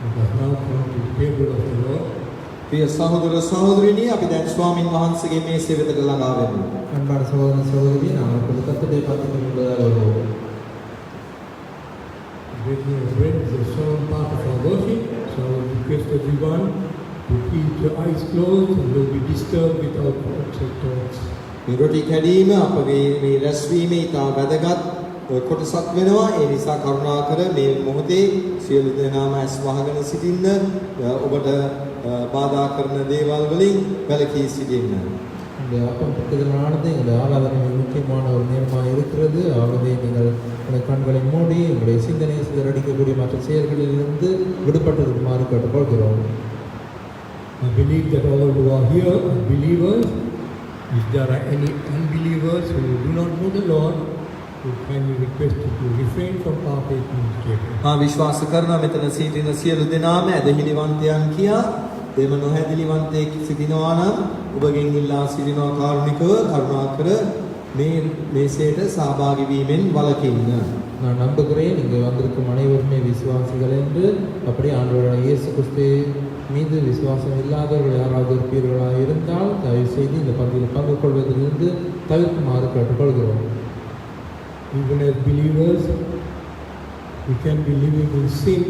let us now come to the table of the Lord. ප්‍රිය සහෝදර සහෝදරිනි අපි දැන් ස්වාමින් වහන්සේගේ මේසය වෙතට ළඟා වෙමු. அன்பான சகோதர சகோதரி நாம் இப்பொழுது கர்த்தருடைய பாத்திரத்தில் உள்ளதாக வருவோம். Breaking of bread is a solemn part of our worship, so I would request everyone to keep your eyes closed and don't be disturbed with our outside thoughts. මේ රොටි කැඩීම අපගේ මේ රැස්වීමේ ඉතා වැදගත් කොටසක් වෙනවා. ඒ නිසා කරුණාකර මේ මොහොතේ සියලු දෙනාම ඇස් වහගෙන සිටින්න. ඔබට බාධා කරන දේවල් වලින් වැළකී සිටින්න. இந்த அப்பம் பட்டதனானது எங்கள் ஆராதனை முக்கியமான ஒரு நேரமாக இருக்கிறது. ஆகவே நீங்கள் உங்கள் கண்களை மூடி உங்களுடைய சிந்தனையை சிதறடிக்கக்கூடிய மற்ற செயல்களிலிருந்து விடுபட்டிருக்குமாறு கேட்டுக்கொள்கிறோம். I believe that all who are here are believers. If there are any unbelievers who do not know the Lord, we kindly request you to refrain from partaking in the table. විශ්වාස කරන මෙතන සිටින සියලු දෙනාම ඇදහිලිවන්තයන් කියා දෙම නොහැදිලිවන්තයෙක් සිටිනවා නම් ඔබගෙන් ඉල්ලා සිටිනවා කාරුණිකව කරුණාකර මේ මේසයට සහභාගී වීමෙන් වළකින්න. நான் நம்புகிறேன் இங்கே வந்திருக்கும் அனைவருமே விசுவாசிகள் என்று. அப்படி ஆண்டவராகிய இயேசு கிறிஸ்து மீது விசுவாசம் இல்லாதவர்கள் யாராவது இருப்பீர்களாக இருந்தால் தயவு செய்து இந்த பந்தியில் பங்கு கொள்வதிலிருந்து தவிர்க்குமாறு கேட்டுக்கொள்கிறோம். Even as believers, we can be living in sin,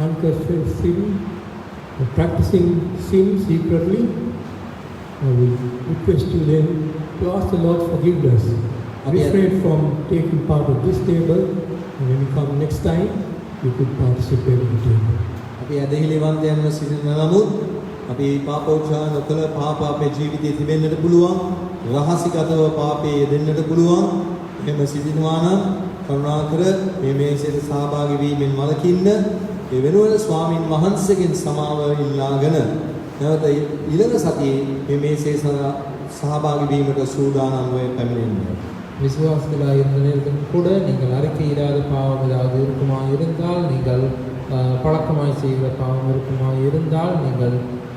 unconfessed sin, or practicing sin secretly. I will request you then to ask the Lord forgiveness. Refrain from taking part of this table, and when you come next time, you could participate in the table. අපි ඇදහිලිවන්තයන්ව සිටින නමුත් අපි පාපෝච්චා නොකළ පාප අපේ ජීවිතයේ තිබෙන්නට පුළුවන්. රහසිගතව පාපයේ යෙදෙන්නට පුළුවන්. එහෙම සිටිනවා නම් කරුණාකර මේ මේසයට සහභාගී වීමෙන් වළකින්න. ඒ වෙනුවට ස්වාමින් වහන්සේගෙන් සමාව ඉල්ලාගෙන නැවත ඊළඟ සතියේ මේ මේසයේ සහභාගී වීමට සූදානම් වේ පැමිණෙන්න. விசுவாசிகளாக இருந்த நேரத்தில் கூட நீங்கள் அறிக்கையிடாத பாவம் ஏதாவது இருக்குமாக இருந்தால், நீங்கள் பழக்கமாய் செய்கிற பாவம் இருக்குமாக இருந்தால் நீங்கள்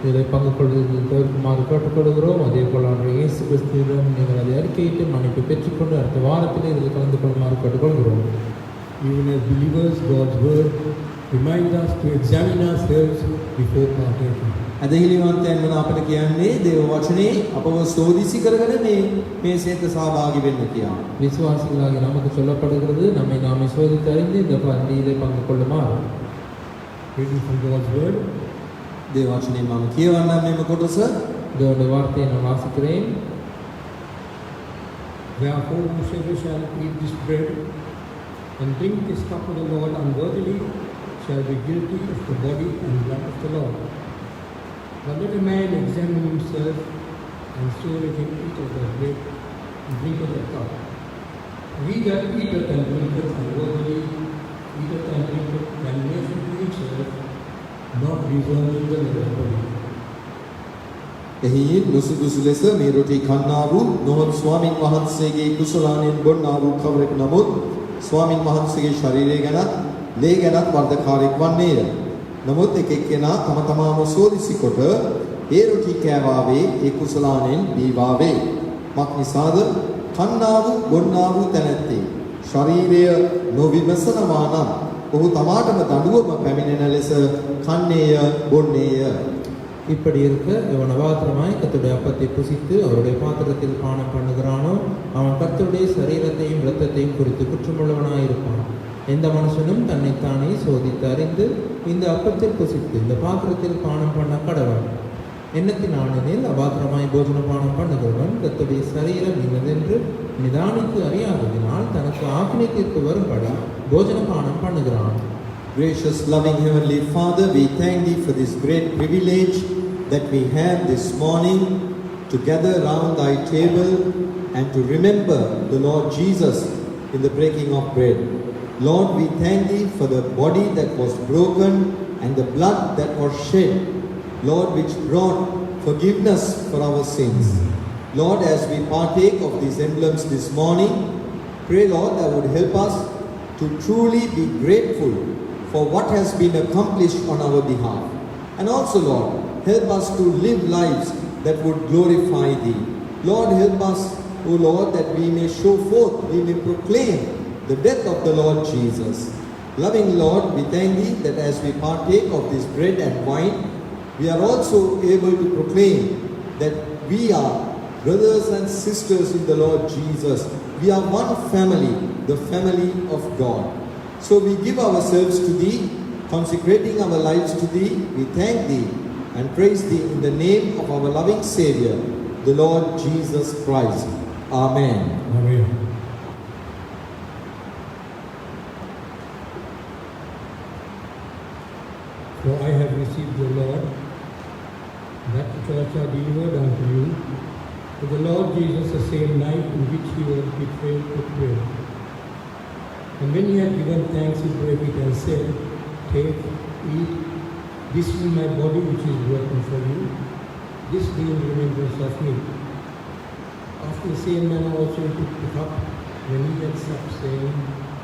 இதை பங்கு கொள்வதில் தவிர்க்குமாறு கேட்டுக்கொள்கிறோம். அதே போல் இயேசு கிறிஸ்துவிடம் நீங்கள் அதை அறிக்கையிட்டு மன்னிப்பு பெற்றுக்கொண்டு அடுத்த வாரத்தில் இதில் கலந்து கொள்ளுமாறு கேட்டுக்கொள்கிறோம். Even as believers, God's word reminds us to examine ourselves before partaking. ඇදහිලිවන්තයන් වන අපට කියන්නේ දේව වචනේ අපව සෝදිසි කරගෙන මේ මේසයට සහභාගී වෙන්න කියලා. விசுவாசிகளாகி நமக்கு சொல்லப்படுகிறது நம்மை நாமே சோதித்து அறிந்து இந்த பந்தியிலே பங்கு கொள்ளுமாறு. Reading from God's word. දේව වචනේ මම කියවන්නම් මෙම කොටස. தேவனுடைய வார்த்தையை நான் வாசிக்கிறேன். Therefore, whosoever shall eat this bread and drink this cup of the Lord unworthily shall be guilty of the body and blood of the Lord. But let a man examine himself, and so let him eat of the bread and drink of the cup. He that eateth and drinketh unworthily eateth and drinketh damnation to himself, not discerning the Lord's body. එහි නුසුදුසු ලෙස මේ රොටි කන්නා වූ නොහොත් ස්වාමින් වහන්සේගේ කුසලාණෙන් බොන්නා වූ කවරෙක් නමුත් ස්වාමින් වහන්සේගේ ශරීරය ගැනත් ලේ ගැනත් වර්ධකාරයෙක් වන්නේය. නමුත් එක එක්කෙනා තම තමාම සෝදිසි කොට ඒ රොටි කෑවාවේ ඒ කුසලාණෙන් බීවාවේ. මක් නිසාද කන්නා වූ බොන්නා වූ තැනැත්තේ ශරීරය නොවිමසනවා නම් ඔහු තමාටම දඬුවම පැමිණෙන ලෙස කන්නේය බොන්නේය. இப்படி இருக்க இவன் அபாத்திரமாய் கர்த்தருடைய அப்பத்தை புசித்து அவருடைய பாத்திரத்தில் பானம் பண்ணுகிறானோ அவன் கர்த்தருடைய சரீரத்தையும் இரத்தத்தையும் குறித்து குற்றமுள்ளவனாயிருப்பான். எந்த மனுஷனும் தன்னைத்தானே சோதித்து அறிந்து இந்த அப்பத்தில் புசித்து இந்த பாத்திரத்தில் பானம் பண்ண கடவன். எண்ணத்தினானெனில் அபாத்திரமாய் போஜன பானம் பண்ணுகிறவன் கர்த்தருடைய சரீரம் இன்னதென்று நிதானித்து அறியாததினால் தனக்கு ஆக்கினைக்கு வரும்படி போஜன பானம் பண்ணுகிறான். Gracious, loving Heavenly Father, we thank Thee for this great privilege that we have this morning to gather round Thy table and to remember the Lord Jesus in the breaking of bread. Lord, we thank Thee for the body that was broken and the blood that was shed, Lord, which brought forgiveness for our sins. Lord, as we partake of these emblems this morning, pray, Lord, that would help us to truly be grateful for what has been accomplished on our behalf. And also, Lord, help us to live lives that would glorify Thee. Lord, help us, O Lord, that we may show forth, we may proclaim the death of the Lord Jesus. Loving Lord, we thank Thee that as we partake of this bread and wine, we are also able to proclaim that we are brothers and sisters in the Lord Jesus. We are one family, the family of God. So we give ourselves to Thee, consecrating our lives to Thee. We thank Thee and praise Thee in the name of our loving Savior, the Lord Jesus Christ. Amen. Amen. For I have received the Lord, that which also I delivered unto you. For the Lord Jesus, the same night in which he was betrayed, took bread. And when he had given thanks, he broke it and said, Take, eat, this is my body which is broken for you. This be in remembrance of me. After the same manner also he took the cup when he had supped, saying,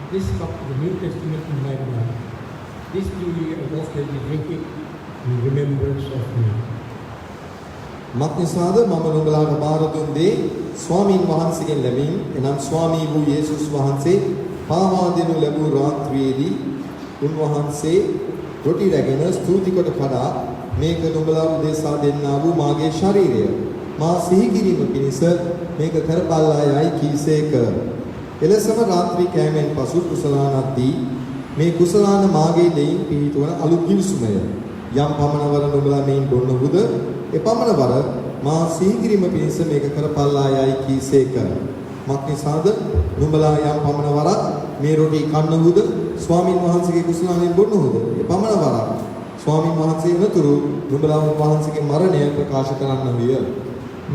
This cup is the New Testament in my blood. This do ye as often as ye drink it in remembrance of me. මක්නිසාද මම නුඹලාට බාර දුන් දේ ස්වාමීන් වහන්සේගෙන් ලැබීම් එනම් ස්වාමී වූ යේසුස් වහන්සේ පාවා දෙනු ලැබූ රාත්‍රියේදී උන්වහන්සේ රොටි රැගෙන ස්තුති කොට කඩා මේක නුඹලා උදෙසා දෙන්නා වූ මාගේ ශරීරය මා සිහි කිරීම පිණිස මේක කරපල්ලා යයි කීසේක. එලෙසම රාත්‍රී කෑමෙන් පසු කුසලානක් දී මේ කුසලාන මාගේ දෙයින් පිහිටවන අලුත් ගිවිසුමය. යම් පමණවර නුඹලා මේන් බොන්නහුද එපමණවර මා සිහි කිරීම පිණිස මේක කරපල්ලා යයි කීසේක. මක්නිසාද නුඹලා යම් පමණවරක් මේ රොටි කන්නහුද ස්වාමින් වහන්සේගේ කුසලානෙන් බොන්නහුද එපමණවරක් ස්වාමින් වහන්සේ නතුරු නුඹලා වහන්සේගේ මරණය ප්‍රකාශ කරන්න විය.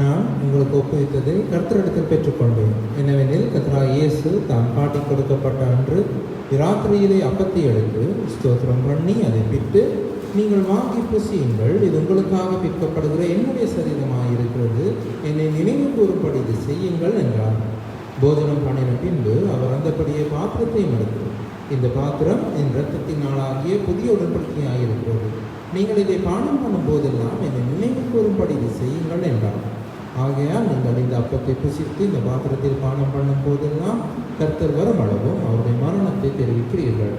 நான் உங்களுக்கு ஒப்புவித்ததை கர்த்தரிடத்தில் பெற்றுக்கொண்டேன். என்னவெனில் கர்த்தராகிய இயேசு தாம் காட்டிக் கொடுக்கப்பட்ட அன்று இராத்திரியிலே அப்பத்தை எடுத்து ஸ்தோத்திரம் பண்ணி அதை பிட்டு, நீங்கள் வாங்கி புசியுங்கள், இது உங்களுக்காக பிற்கப்படுகிற என்னுடைய சரீரமாயிருக்கிறது, என்னை நினைவு கூறும்படி இது செய்யுங்கள் என்றார். போஜனம் பண்ணின பின்பு அவர் அந்தபடியே பாத்திரத்தையும் எடுத்து, இந்த பாத்திரம் என் இரத்தத்தினாலாகிய புதிய உடன்படிக்கையாயிருக்கிறது, நீங்கள் இதை பானம் பண்ணும் போதெல்லாம் என்னை நினைவு கூறும்படி இது செய்யுங்கள் என்றார். ஆகையால் நீங்கள் இந்த அப்பத்தை புசித்து இந்த பாத்திரத்தில் பானம் பண்ணும் போதெல்லாம் கர்த்தர் வரும் அளவும் அவருடைய மரணத்தை தெரிவிக்கிறீர்கள்.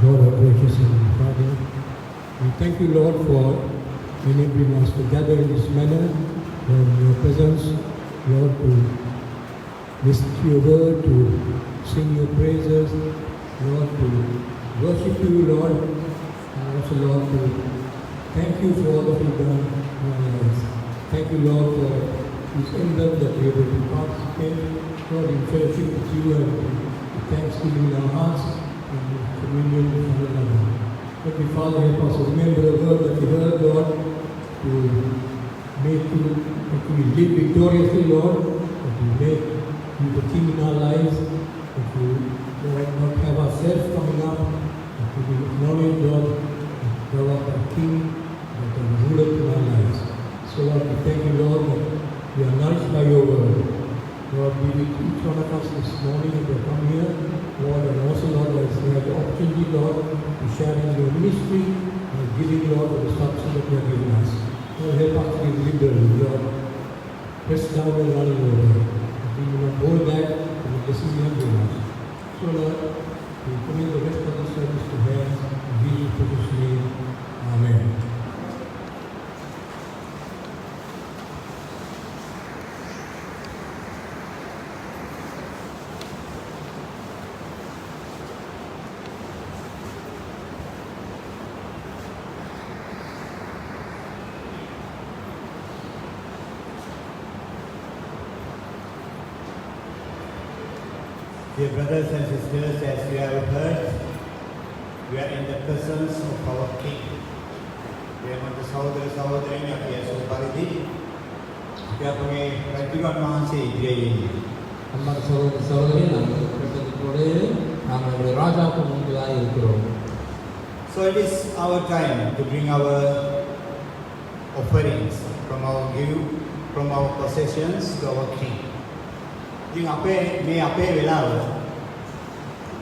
God our gracious and Father, we thank you, Lord, for enabling us to gather in this manner, Lord, in your presence, Lord, to listen to your word, to sing your praises, Lord, to worship you, Lord, and also, Lord, to thank you for all that you've done in our lives. Thank you, Lord, for this endeavor that we are able to participate, Lord, in fellowship with you and thanksgiving in our hearts and communion with one another. Let me, Father, help us to remember the word that we heard, Lord, to make you live victoriously, Lord, that we make you the King in our lives, that we, Lord, not have ourselves coming up, that we will acknowledge, Lord, that thou art our King, that thou art ruler in our lives. So, Lord, we thank you, Lord, that we are nourished by your word. Lord, be with each one of us this morning as we come here, Lord, and also, Lord, as we have the opportunity, Lord, to share in your ministry and giving, Lord, the instruction that you have given us. Lord, help us to be liberally, Lord. Press down and running over. That we will not hold back from the blessing you have given us. So, Lord, we commit the rest of the service to hands in Jesus' precious name. Amen. Dear brothers and sisters, as you have heard, we are in the presence of our King. ප්‍රේමන්ත සහෝදර සහෝදරයනි, අපි ඇසූ පරිදි අපි අපගේ රජුන් වහන්සේ ඉදිරියේ ඉන්නේ. அன்பான சகோதர சகோதரி, நாங்கள் கேட்டதோடு நாங்கள் நம்முடைய ராஜாவுக்கு முன்பதாக இருக்கிறோம். So it is our time to bring our offerings from our possessions to our King. ඉතින් අපේ වෙලාව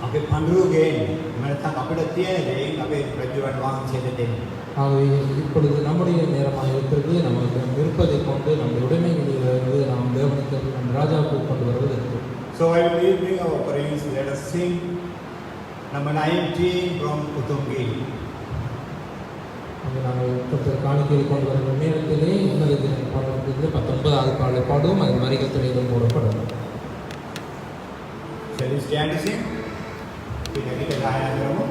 අපේ පඳුරු ගේන්නේ නැත්නම් අපිට තියෙන දේ අපේ රජුන් වහන්සේට දෙන්න. ஆகவே இப்பொழுது நம்முடைய நேரமாக இருக்கிறது, நமக்கு இருப்பதை கொண்டு நம்முடைய உடைமைகளிலிருந்து நாம் தேவனுக்கு நம் ராஜாவுக்கு கொண்டு வருவதற்கு. So while we bring our offerings, let us sing number 19 from Utungi. அங்கே நாங்கள் கர்த்தர் காணிக்கையை கொண்டு வருகிற நேரத்திலே இன்னொரு தினம் பாடப்பட்டது 19வது பாடலை பாடுவோம். அது வரிகள் துணையிலும் போடப்படும். Shall we stand to sing? kita gaya කරමු.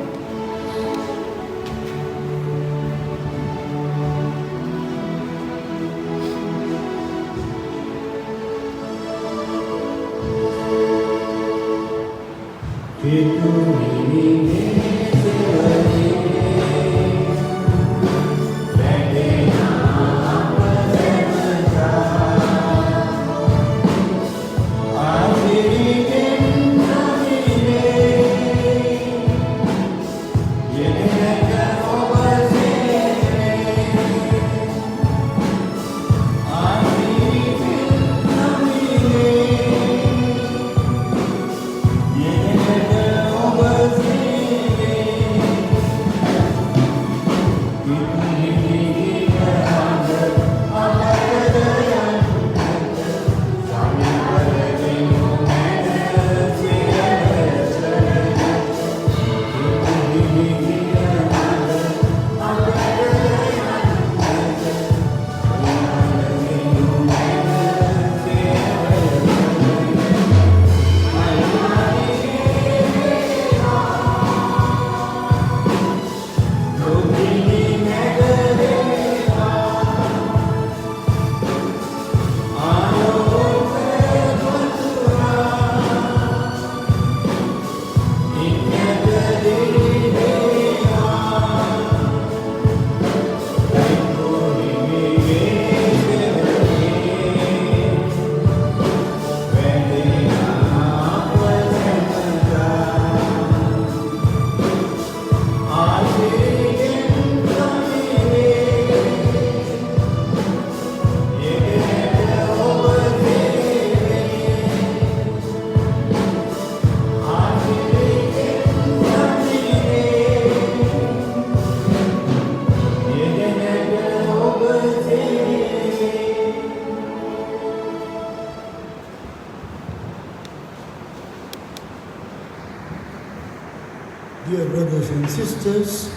Dear brothers and sisters,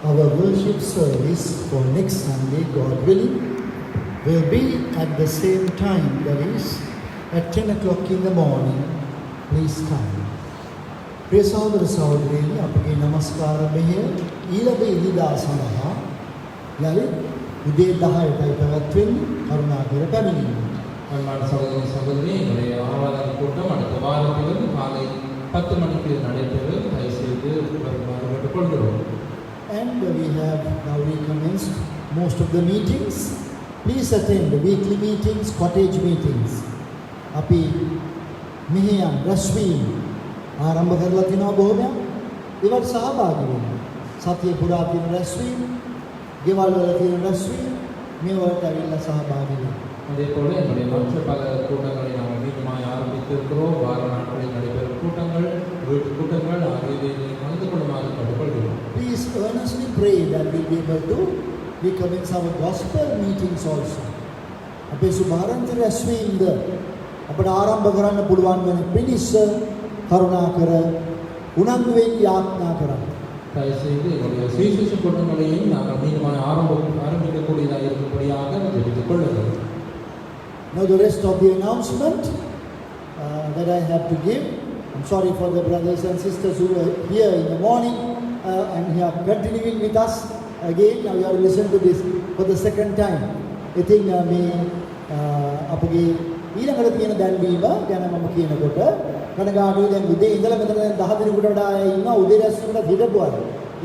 our worship service for next Sunday, God willing, will be at the same time, that is, at 10 o'clock in the morning. Please come. ප්‍රිය සහෝදර සහෝදරියනි, අපගේ නමස්කාර මෙහෙය ඊළඟ ඉරිදා සඳහා යලිත් උදේ 10ටයි පැවැත්වෙන්නේ. කරුණාකර පැමිණෙන්න. அன்பான சகோதர சகோதரி, எங்களுடைய ஆராதனை கூட்டம் அடுத்த வாரத்திலும் காலை 10 மணிக்கு நடைபெறும். தயவுசெய்து வருமாறு கேட்டுக்கொள்கிறோம். And we have now recommenced most of the meetings. Please attend the weekly meetings, cottage meetings. අපි මෙහෙයන් රැස්වීම ආරම්භ කරලා තිනවා බොහොමයක්. ඒවට සහභාගී වෙන්න. සතිය පුරා තියෙන රැස්වීම, ගෙවල් වල තියෙන රැස්වීම, මේවට ඇවිල්ලා සහභාගී වෙන්න. அதே போல எங்களுடைய மற்ற பல கூட்டங்களை நாங்கள் மீண்டுமாய் ஆரம்பித்திருக்கிறோம். வார நாட்களில் நடைபெறும் கூட்டங்கள், வீட்டு கூட்டங்கள் ஆகியவைகளில் கலந்து கொள்ளுமாறு கேட்டுக்கொள்கிறோம். Please earnestly pray that we'll be able to recommence our gospel meetings also. අපේ සුභාරන්ත රැස්වීමද අපට ආරම්භ කරන්න පුළුවන් වෙන පිණිස කරුණාකර උනන්දුවෙන් යාඥා කරන්න. தயவுசெய்து எங்களுடைய சுவிசேஷ கூட்டங்களையும் நாங்கள் மீண்டுமாய் ஆரம்பிக்கக்கூடியதாக இருக்கும்படியாக ஜெபித்துக் கொள்ளுங்கள். Now the rest of the announcement that I have to give. I'm sorry for the brothers and sisters who were here in the morning and who are continuing with us again. Now you have to listen to this for the second time. I think මේ අපගේ ඊළඟට තියෙන දැන්වීම ගැන මම කියනකොට කනගාටුයි. දැන් උදේ ඉඳලා මෙතන දැන් 10 දිනකට වඩා අය ඉන්නවා. උදේ රැස්වීමට හිටපු අය.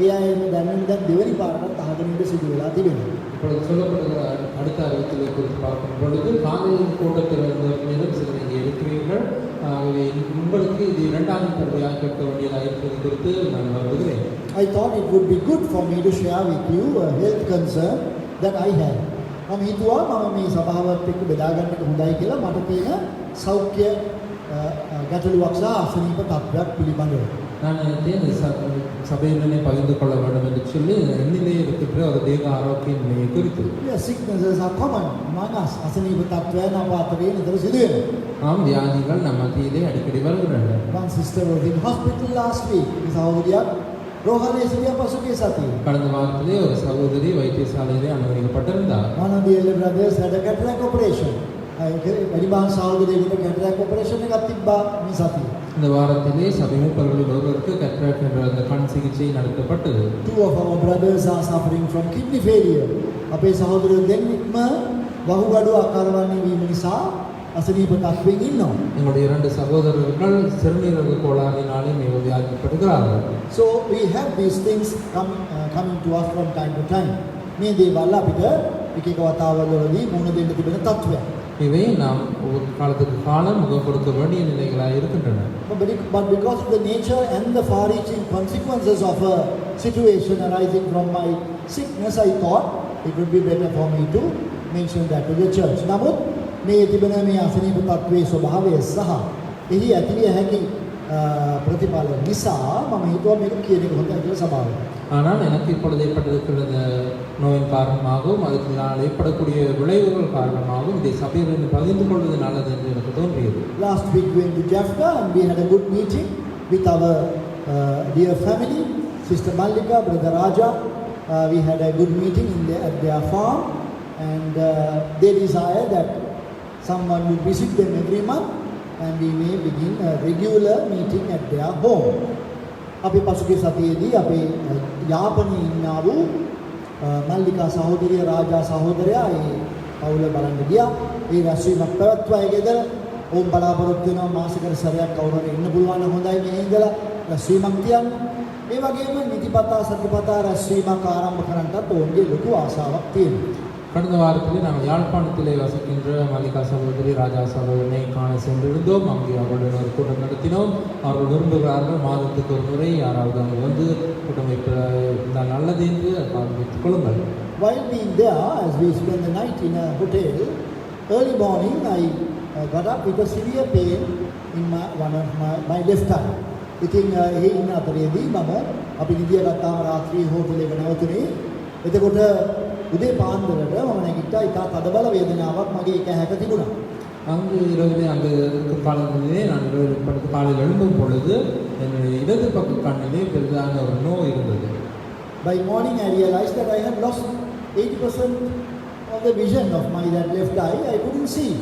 ඒ අය මේ දැන්වීම දැන් දෙවෙනි පාරකට 10 දිනකට සිදු වෙලා තිබෙනවා. இப்பொழுது சொல்லப்படுகிற அடுத்த அறிவித்தலை குறித்து பார்க்கும் பொழுது காலையில் கூட்டத்தில் மேலும் சிலர் இங்கே இருக்கிறீர்கள். ஆகவே உங்களுக்கு இது இரண்டாவது தடவையாக கேட்க வேண்டியதாக இருப்பது குறித்து நான் வருகிறேன். I thought it would be good for me to share with you a health concern that I had. මම හිතුවා මම මේ සභාවත් එක්ක බෙදා ගන්න එක හොඳයි කියලා. මට තියෙන සෞඛ්‍ය ගැටලුවක් සහ අසනීප තත්ත්වයක් පිළිබඳව. நான் நினைத்தேன் சபையிலே பகிர்ந்து கொள்ள வேண்டும் என்று சொல்லி என்னிலே இருக்கின்ற ஒரு தேக ஆரோக்கிய நிலையை குறித்து. Yeah, sicknesses are common among us. අසනීප තත්ත්වයන් අප අතරේ නිතර සිදු වෙනවා. ஆம், வியாதிகள் நம்ம மத்தியிலே அடிக்கடி வருகின்றன. One sister was in hospital last week. සහෝදරියක් රෝහලේ සිටියා පසුගිය සතියේ. கடந்த வாரத்திலே ஒரு சகோதரி வைத்தியசாலையிலே அனுமதிக்கப்பட்டிருந்தார். One of the elder brothers had a cataract operation. වැඩිමහල් සහෝදරියෙකුට cataract operation එකක් තිබ්බා මේ සතියේ. இந்த வாரத்திலே சபை மூப்பர்களில் ஒருவருக்கு கேட்ராக்ட் என்ற அந்த கண் சிகிச்சை நடத்தப்பட்டது. Two of our brothers are suffering from kidney failure. අපේ සහෝදරයෝ දෙන්නෙක්ම වහුගඩු ආකාරවන්නේ වීම නිසා අසනීප තත්ත්වයෙන් ඉන්නවා. எங்களுடைய இரண்டு சகோதரர்கள் சிறுநீரக கோளாறினாலே மிக வியாதிப்படுகிறார்கள். So we have these things coming to us from time to time. මේ දේවල් අපිට එක එක වතාවලදී මුහුණ දෙන්න තිබෙන තත්ත්වයක්. இவை நாம் ஒரு காலத்துக்கு காலம் முகம் கொடுக்க வேண்டிய நிலைகளாக இருக்கின்றன. But because of the nature and the far-reaching consequences of a situation arising from my sickness, I thought it would be better for me to mention that to the church. නමුත් මේ තිබෙන මේ අසනීප තත්ත්වයේ ස්වභාවය සහ එහි ඇතිවිය හැකි ප්‍රතිඵල නිසා මම හිතුවා මේක කියන එක හොඳයි කියලා සභාවට. ஆனால் எனக்கு இப்பொழுது ஏற்பட்டிருக்கிற நோயின் காரணமாகவும் அதனால் ஏற்படக்கூடிய விளைவுகள் காரணமாகவும் இதை சபையில் பகிர்ந்து கொள்வது நல்லது என்று எனக்கு தோன்றியது. Last week we went to Jaffna and we had a good meeting with our dear family, Sister Mallika, Brother Raja. We had a good meeting at their farm, and they desire that someone would visit them every month and we may begin a regular meeting at their home. අපි පසුගිය සතියේදී අපේ යාපනයේ ඉන්නා වූ මල්ලිකා සහෝදරිය රාජා සහෝදරයා ඒ පවුල බලන්න ගියා. ඒ රැස්වීමක් පැවැත්වුවා ඒ ගෙදර. ඔවුන් බලාපොරොත්තු වෙනවා මාසිකට සැරයක් කවුරු හරි ඉන්න පුළුවන් නම් හොඳයි මේ ඉඳලා රැස්වීමක් තියන්න. ඒ වගේම නිතිපතා සතිපතා රැස්වීමක් ආරම්භ කරන්නත් ඔවුන්ගේ ලොකු ආශාවක් තියෙනවා. கடந்த வாரத்திலே நாங்கள் யாழ்ப்பாணத்திலே வசிக்கின்ற மல்லிகா சகோதரி ராஜா சகோதரனை காண சென்றிருந்தோம். அங்கே அவர்களுடன் ஒரு கூட்டம் நடத்தினோம். அவர்கள் விரும்புகிறார்கள் மாதத்துக்கு ஒரு முறை யாராவது அங்கே வந்து கூட்டம் வைப்பதால் நல்லது என்று ஆரம்பித்துக் கொள்ளுங்கள். While being there, as we spent the night in a hotel, early morning I got up with a severe pain in my left eye. ඉතින් ඒ ඉන්න අතරේදී මම අපි නිදිය ගත්තාම රාත්‍රී හෝටලෙක නැවතුනේ. එතකොට උදේ පාන්දරට මම නැගිට්ටා. ඉතා තදබල වේදනාවක් මගේ එක හැක තිබුණා. அங்கு இரவிலே அங்கு காலங்களிலே நான் இரவு படுத்து காலையில் எழும்பும் பொழுது என்னுடைய இடது பக்க கண்ணிலே பெரிதான ஒரு நோய் இருந்தது. By morning I realized that I had lost 80% of the vision of my that left eye. I couldn't see.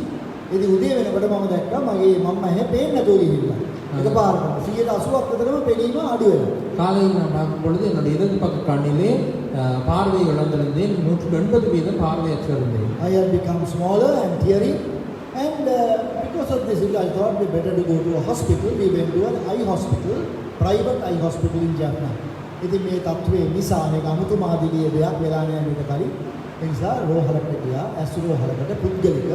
ඉතින් උදේ වෙනකොට මම දැක්කා මගේ මම ඇහැ පේන්නේ නැතුව ගිහිල්ලා. එකපාරටම 80%ක් විතරම පෙනීම අඩු වෙනවා. காலையில் நான் பார்க்கும் பொழுது என்னுடைய இடது பக்க கண்ணிலே பார்வை இழந்திருந்தேன். 180% பார்வையற்றிருந்தேன். I had become smaller and teary, and because of this I thought we better to go to a hospital. We went to an eye hospital, private eye hospital in Jaffna. ඉතින් මේ තත්ත්වයේ නිසා මේක අමුතුමාදිලිය දෙයක් වෙලා නැහැ මේක කලින්. ඒ නිසා රෝහලකට ගියා. ඇස් රෝහලකට පුද්ගලික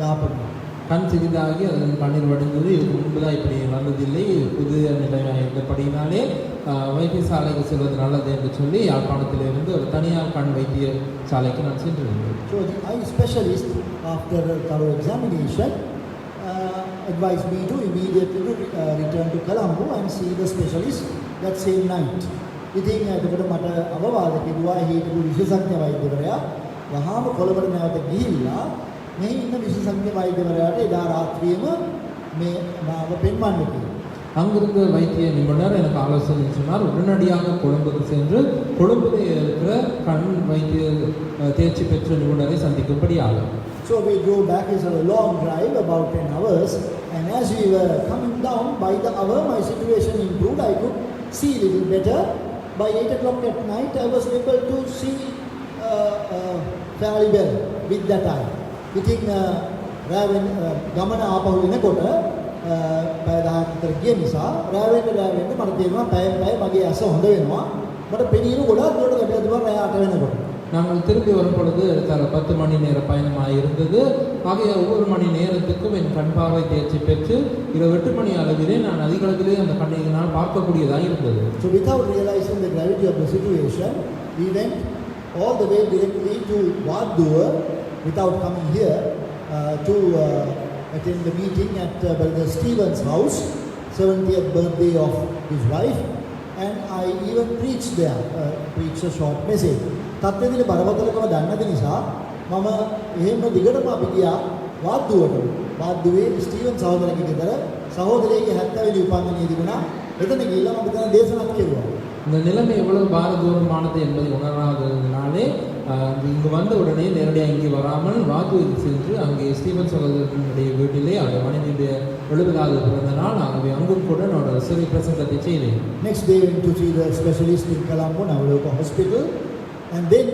යාපනය. கண் சிறிதாகி அதன் கண்ணீர் வடிந்தது. இதுக்கு முன்புதான் இப்படி நடந்ததில்லை. புது நிலையாக இருந்தபடினாலே வைத்தியசாலைக்கு செல்வது நல்லது என்று சொல்லி யாழ்ப்பாணத்திலிருந்து ஒரு தனியார் கண் வைத்தியசாலைக்கு நான் சென்றிருந்தேன். So the eye specialist, after a thorough examination, advised me to immediately return to Colombo and see the specialist that same night. ඉතින් එතකොට මට අවවාද කෙරුවා හේතුව විශේෂඥ වෛද්‍යවරයා වහාම කොළඹට නැවත ගිහිල්ලා මේ ඉන්න විශේෂඥ වෛද්‍යවරයාට එදා රාත්‍රියේම මේ මාව පෙන්වන්න කිව්වා. அங்கிருந்த வைத்திய நிபுணர் எனக்கு ஆலோசனை சொன்னார். உடனடியாக கொழும்புக்கு சென்று கொழும்பில் இருக்கிற கண் வைத்திய தேர்ச்சி பெற்ற நிபுணரை சந்திக்கும்படியாக. So we drove back. It's a long drive, about 10 hours, and as we were coming down, by the hour my situation improved. I could see a little better. By 8 o'clock at night I was able to see fairly well with that eye. ඉතින් රාවෙන් ගමන ආපහු එනකොට පැය 10ක් විතර ගිය නිසා රාවෙන් මට තේරුණා පැය මගේ ඇස හොඳ වෙනවා. මට පෙනීම ගොඩාක් දුරට ගැටලා තිබුණා රාය 8 වෙනකොට. நாங்கள் திரும்பி வரும் பொழுது 10 மணி நேர பயணமாக இருந்தது. ஆகிய ஒவ்வொரு மணி நேரத்துக்கும் என் கண் பார்வை தேர்ச்சி பெற்று 8 மணி அளவிலே நான் அதிக அளவிலே அந்த கண்ணினால் பார்க்கக்கூடியதாக இருந்தது. So without realizing the gravity of the situation, we went all the way directly to Wadduwa without coming here to attend the meeting at Brother Stephen's house, 70th birthday of his wife, and I even preached there, preached a short message. තත්ත්වයේ බරපතලකම දන්නේ නැති නිසා මම එහෙම දිගටම අපි ගියා වාද්දුවට. වාද්දුවේ Steven සහෝදරගේ ගෙදර සහෝදරයේ 70 වෙනි උපන්දිනයේ තිබුණා. එතන ගිහිල්ලා මම දැන් දේශනාවක් කෙරුවා. இந்த நிலைமை எவ்வளவு பாரதூரமானது என்பதை உணராததினாலே இங்கு வந்த உடனே நேரடியாக இங்கே வராமல் வாக்குறுதி சென்று அங்கே ஸ்டீவன் சகோதரனுடைய வீட்டிலே அவர் மனைவியுடைய 70வது பிறந்த நாள் ஆகவே அங்கும் கூட நான் ஒரு சிறிய பிரசங்கத்தை செய்தேன். Next day went to see the specialist in Colombo, Navaloka Hospital, and then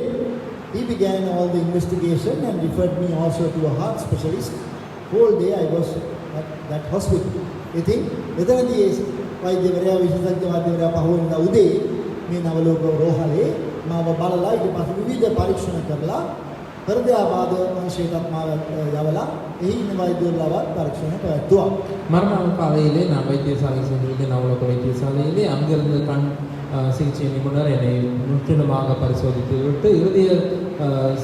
he began all the investigation and referred me also to a heart specialist. Whole day I was at that hospital. ඉතින් එතනදී වෛද්‍යවරයා විශේෂඥ වෛද්‍යවරයා පහුවෙනිදා උදේ මේ නවලෝක රෝහලේ මාව බලලා ඊට පස්සේ විවිධ පරීක්ෂණ කරලා හෘදයාබාධ වංශයටත් මාව යවලා එහි ඉන්න වෛද්‍යවරයාවත් පරීක්ෂණ පැවැත්තුවා. மறுநாள் காலையிலே நான் வைத்தியசாலை சென்றிருந்தேன். நவலோக வைத்தியசாலையிலே அங்கிருந்து கண் சிகிச்சை நிபுணர் என்னை முற்றிலுமாக பரிசோதித்து விட்டு இருதய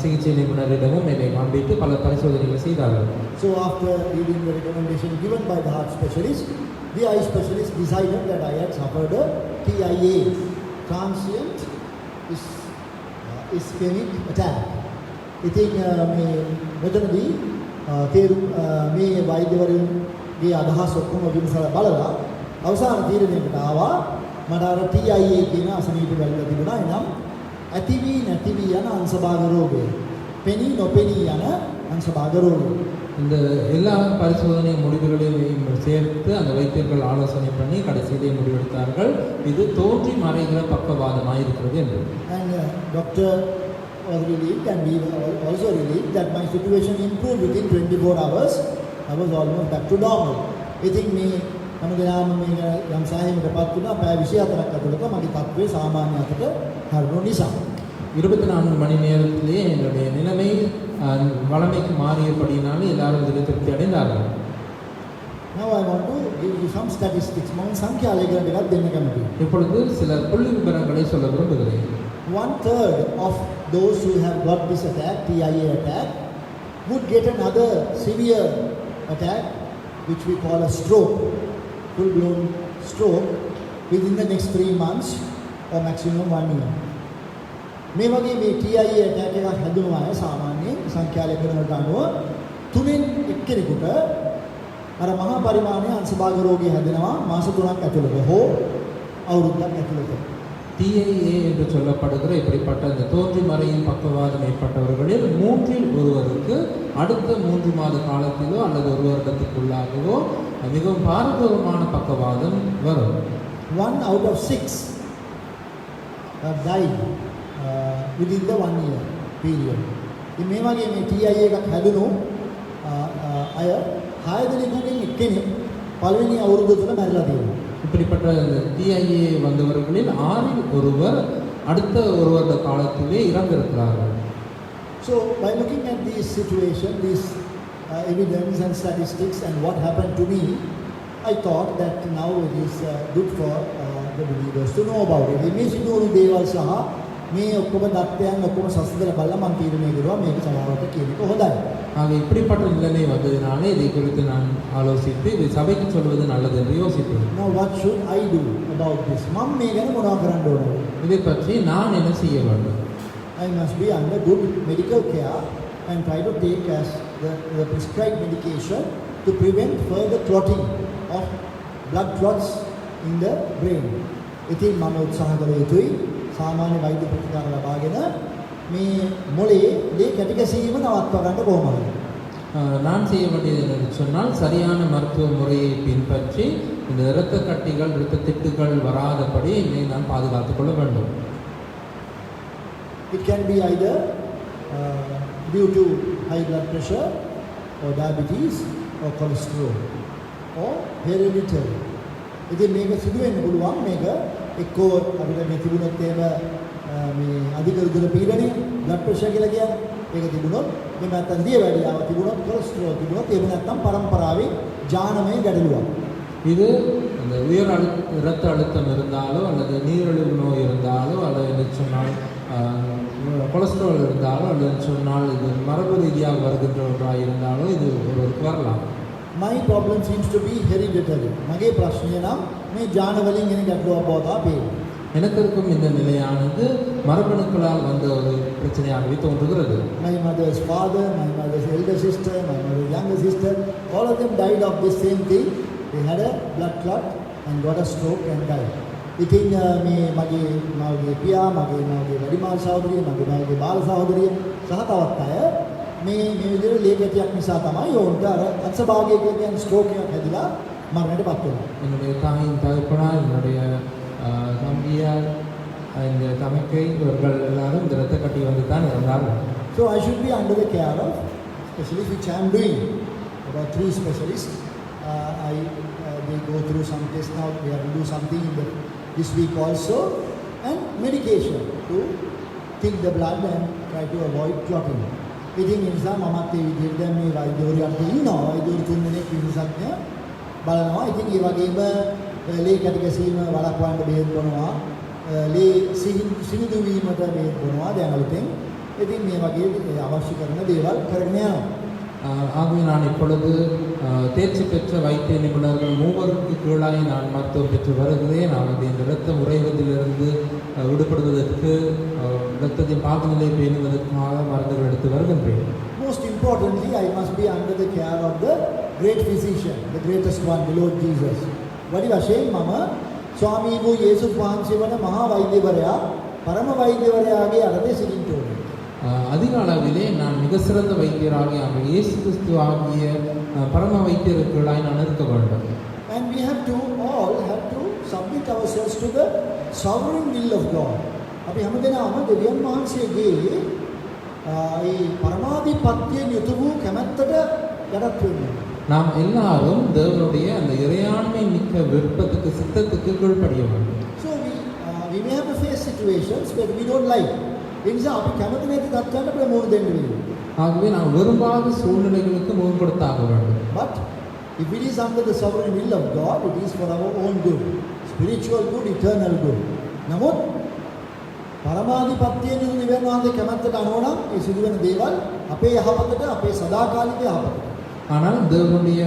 சிகிச்சை நிபுணரிடமும் என்னை காண்பித்து பல பரிசோதனைகளை செய்தார்கள். So after reading the recommendation given by the heart specialist, the eye specialist decided that I had suffered a TIA, transient ischemic attack. ඉතින් මේ මෙතනදී මේ වෛද්‍යවරුන්ගේ අදහස් ඔක්කොම විමසලා බලලා අවසාන තීරණයකට ආවා මට අර TIA කියන අසනීප වැල්ල තිබුණා. එනම් ඇතිවි නැතිවි යන අංශභාග රෝගය. පෙනී නොපෙනී යන අංශභාග රෝගය. இந்த எல்லா பரிசோதனை முடிவுகளையும் சேர்த்து அந்த வைத்தியர்கள் ஆலோசனை பண்ணி கடைசியிலே முடிவெடுத்தார்கள். இது தோன்றி மறைகிற பக்கவாதமாக இருக்கிறது என்று. And doctor was relieved and we were also relieved that my situation improved within 24 hours. I was almost back to normal. ඉතින් මේ හැමදාම මේ යම් සාහයකටපත් වුණා. පැය 24ක් ඇතුළත මගේ තත්ත්වය සාමාන්‍ය අතට හරිනු නිසා 24 மணி நேரத்திலே என்னுடைய நிலைமை வளமைக்கு மாறியபடினாலே எல்லாரும் இதில் திருப்தி அடைந்தார்கள். Now I want to give you some statistics. මම සංඛ්‍යා ලේඛන ටිකක් දෙන්න කැමතියි. இப்பொழுது சில புள்ளி விவரங்களை சொல்ல விரும்புகிறேன். 1/3 of those who have got this attack, TIA attack, would get another severe attack, which we call a stroke, full-blown stroke, within the next 3 months or maximum 1 year. මේ වගේ මේ TIA attack එකක් හැදුණු අය සාමාන්‍යයෙන් සංඛ්‍යා ලේඛන වලට අනුව තුනෙන් එක්කෙනෙකුට අර මහා පරිමාණයේ අංශභාග රෝගී හැදෙනවා මාස 3ක් ඇතුළත හෝ අවුරුද්දක් ඇතුළත. TIA என்று சொல்லப்படுகிற இப்படிப்பட்ட இந்த தோன்றி மறையும் பக்கவாதம் ஏற்பட்டவர்களில் மூன்றில் ஒருவருக்கு அடுத்த 3 மாத காலத்திலோ அல்லது ஒரு வருடத்துக்குள்ளாகவோ மிகவும் பாரதூரமான பக்கவாதம் வரும். 1 out of 6 have died within the 1 year period. ඉතින් මේ වගේ මේ TIA එකක් හැදුණු අය 6 දෙනෙකුගෙන් එක්කෙනෙක් පළවෙනි අවුරුද්ද තුල මැරිලා තියෙනවා. இப்படிப்பட்ட இந்த TIA வந்தவர்களில் 6இல் ஒருவர் அடுத்த ஒரு வருட காலத்திலே இறந்திருக்கிறார்கள். So by looking at this situation, this evidence and statistics and what happened to me, I thought that now it is good for the believers to know about it. මේ සිදුවුණු දේවල් සහ මේ ඔක්කොම தත්ත්වයන් ඔක්කොම සසඳලා බලලා මම තීරණය කරුවා මේක සභාවට කියන එක හොඳයි. ஆக இப்படிப்பட்ட நிலைமை வந்ததினாலே இதை குறித்து நான் ஆலோசித்து இதை சபைக்கு சொல்வது நல்லது என்று யோசித்தேன். Now what should I do about this? මම මේ ගැන මොනවා කරන්න ඕනද? இதை பற்றி நான் என்ன செய்ய வேண்டும்? I must be under good medical care and try to take as the prescribed medication to prevent further clotting of blood clots in the brain. ඉතින් මම උත්සාහ කළ යුතුයි සාමාන්‍ය වෛද්‍ය ප්‍රතිකාර ලබාගෙන මේ මොළේ ලේ කැටි ගැසීම නවත්වා ගන්න කොහොමද? நான் செய்ய வேண்டியது என்று சொன்னால் சரியான மருத்துவ முறையை பின்பற்றி இந்த இரத்த கட்டிகள் இரத்த திட்டுகள் வராதபடி என்னை நான் பாதுகாத்துக் கொள்ள வேண்டும். It can be either due to high blood pressure or diabetes or cholesterol or hereditary. ඉතින් මේක සිදු වෙන්න පුළුවන් මේක එක්කෝ අපිට මේ තිබුණොත් එහෙම මේ අධික උදර පීඩනය blood pressure කියලා කියන්නේ ඒක තිබුණොත් එහෙම නැත්නම් දියවැඩියාව තිබුණොත් cholesterol තිබුණොත් එහෙම නැත්නම් පරම්පරාවේ ජානමය ගැටලුවක්. இது அந்த உயர் இரத்த அழுத்தம் இருந்தாலோ அல்லது நீரிழிவு நோய் இருந்தாலோ அல்லது என்று சொன்னால் கொலஸ்ட்ரால் இருந்தாலோ அல்லது சொன்னால் இது மரபு ரீதியாக வருகின்ற ஒன்றாக இருந்தாலோ இது ஒருவருக்கு வரலாம். My problem seems to be hereditary. මගේ ප්‍රශ්නය නම් මේ ජාන වලින් එන ගැටලුවක් බව තමයි. எனக்கு இருக்கும் இந்த நிலையானது மரபணுக்களால் வந்த ஒரு பிரச்சனையாகவே தோன்றுகிறது. My mother's father, my mother's elder sister, my mother's younger sister, all of them died of this same thing. They had a blood clot and got a stroke and died. ඉතින් මේ මගේ මාගේ පියා, මගේ වැඩිමහල් සහෝදරිය, මගේ බාල සහෝදරිය සහ තවත් අය මේ විදිහට ලේ ගැටියක් නිසා තමයි ඔවුන්ට අර අංශභාගය කියන ස්ට්‍රෝක් එකක් හැදිලා මරණයටපත් වුණා. என்னுடைய தாயின் தகப்பனார், என்னுடைய தம்பியார், இந்த தமக்கை இவர்கள் எல்லாரும் இந்த இரத்த கட்டி வந்து தான் இறந்தார்கள். So I should be under the care of specialists, which I am doing. About 3 specialists. They go through some tests now. We have to do something this week also, and medication to thick the blood and try to avoid clotting. ඉතින් ඒ නිසා මමත් ඒ විදිහට දැන් මේ වෛද්‍යවරියන්ට ඉන්නවා. වෛද්‍යවරු 3 දෙනෙක් විශේෂඥ බලනවා. ඉතින් ඒ වගේම ලේ කැටි ගැසීම වළක්වන්න බෙහෙත් බොනවා. ලේ සිනිඳු වීමට බෙහෙත් බොනවා දැන් අලුතෙන්. ඉතින් මේ වගේ අවශ්‍ය කරන දේවල් කරගෙන යනවා. ஆகவே நான் இப்பொழுது தேர்ச்சி பெற்ற வைத்திய நிபுணர்கள் 3 கீழாய் நான் மருத்துவம் பெற்று வருகிறேன். நான் இந்த இரத்த உறைவதிலிருந்து விடுபடுவதற்கு இரத்தத்தின் பாகுநிலை பேணுவதற்காக மருந்துகள் எடுத்து வருகின்றேன். Most importantly, I must be under the care of the great physician, the greatest one, the Lord Jesus. වැඩි වශයෙන් මම ස්වාමී වූ යේසුස් වහන්සේ වන මහා වෛද්‍යවරයා, පරම වෛද්‍යවරයාගේ අරතේ සිටින්න ඕනේ. அதிக அளவிலே நான் மிக சிறந்த வைத்தியராகிய அந்த இயேசு கிறிஸ்து ஆகிய பரம வைத்தியர்களாய் நான் இருக்க வேண்டும். And we have to submit ourselves to the sovereign will of God. අපි හැමදෙනාම දෙවියන් වහන්සේගේ ඒ පරමාධිපත්‍යයෙන් යුතු වූ කැමැත්තට යටත් වෙන්න. நாம் எல்லாரும் தேவனுடைய அந்த இறையாண்மை மிக்க விருப்பத்துக்கு சித்தத்துக்கு கீழ்ப்படிய வேண்டும். So we may have to face situations where we don't like. ඒ නිසා අපි කැමති නැති තත්ත්වයන්ට අපිට මුහුණ දෙන්න වෙනවා. ஆகவே நாம் விரும்பாத சூழ்நிலைகளுக்கு முகம் கொடுத்தாக வேண்டும். But if it is under the sovereign will of God, it is for our own good, spiritual good, eternal good. නමුත් පරමාධිපත්‍යයෙන් යුතු නිවන වහන්සේ කැමැත්තට අනුව නම් ඒ සිදුවෙන දේවල් අපේ යහපතට, අපේ සදාකාලික යහපතට. ஆனால் தேவனுடைய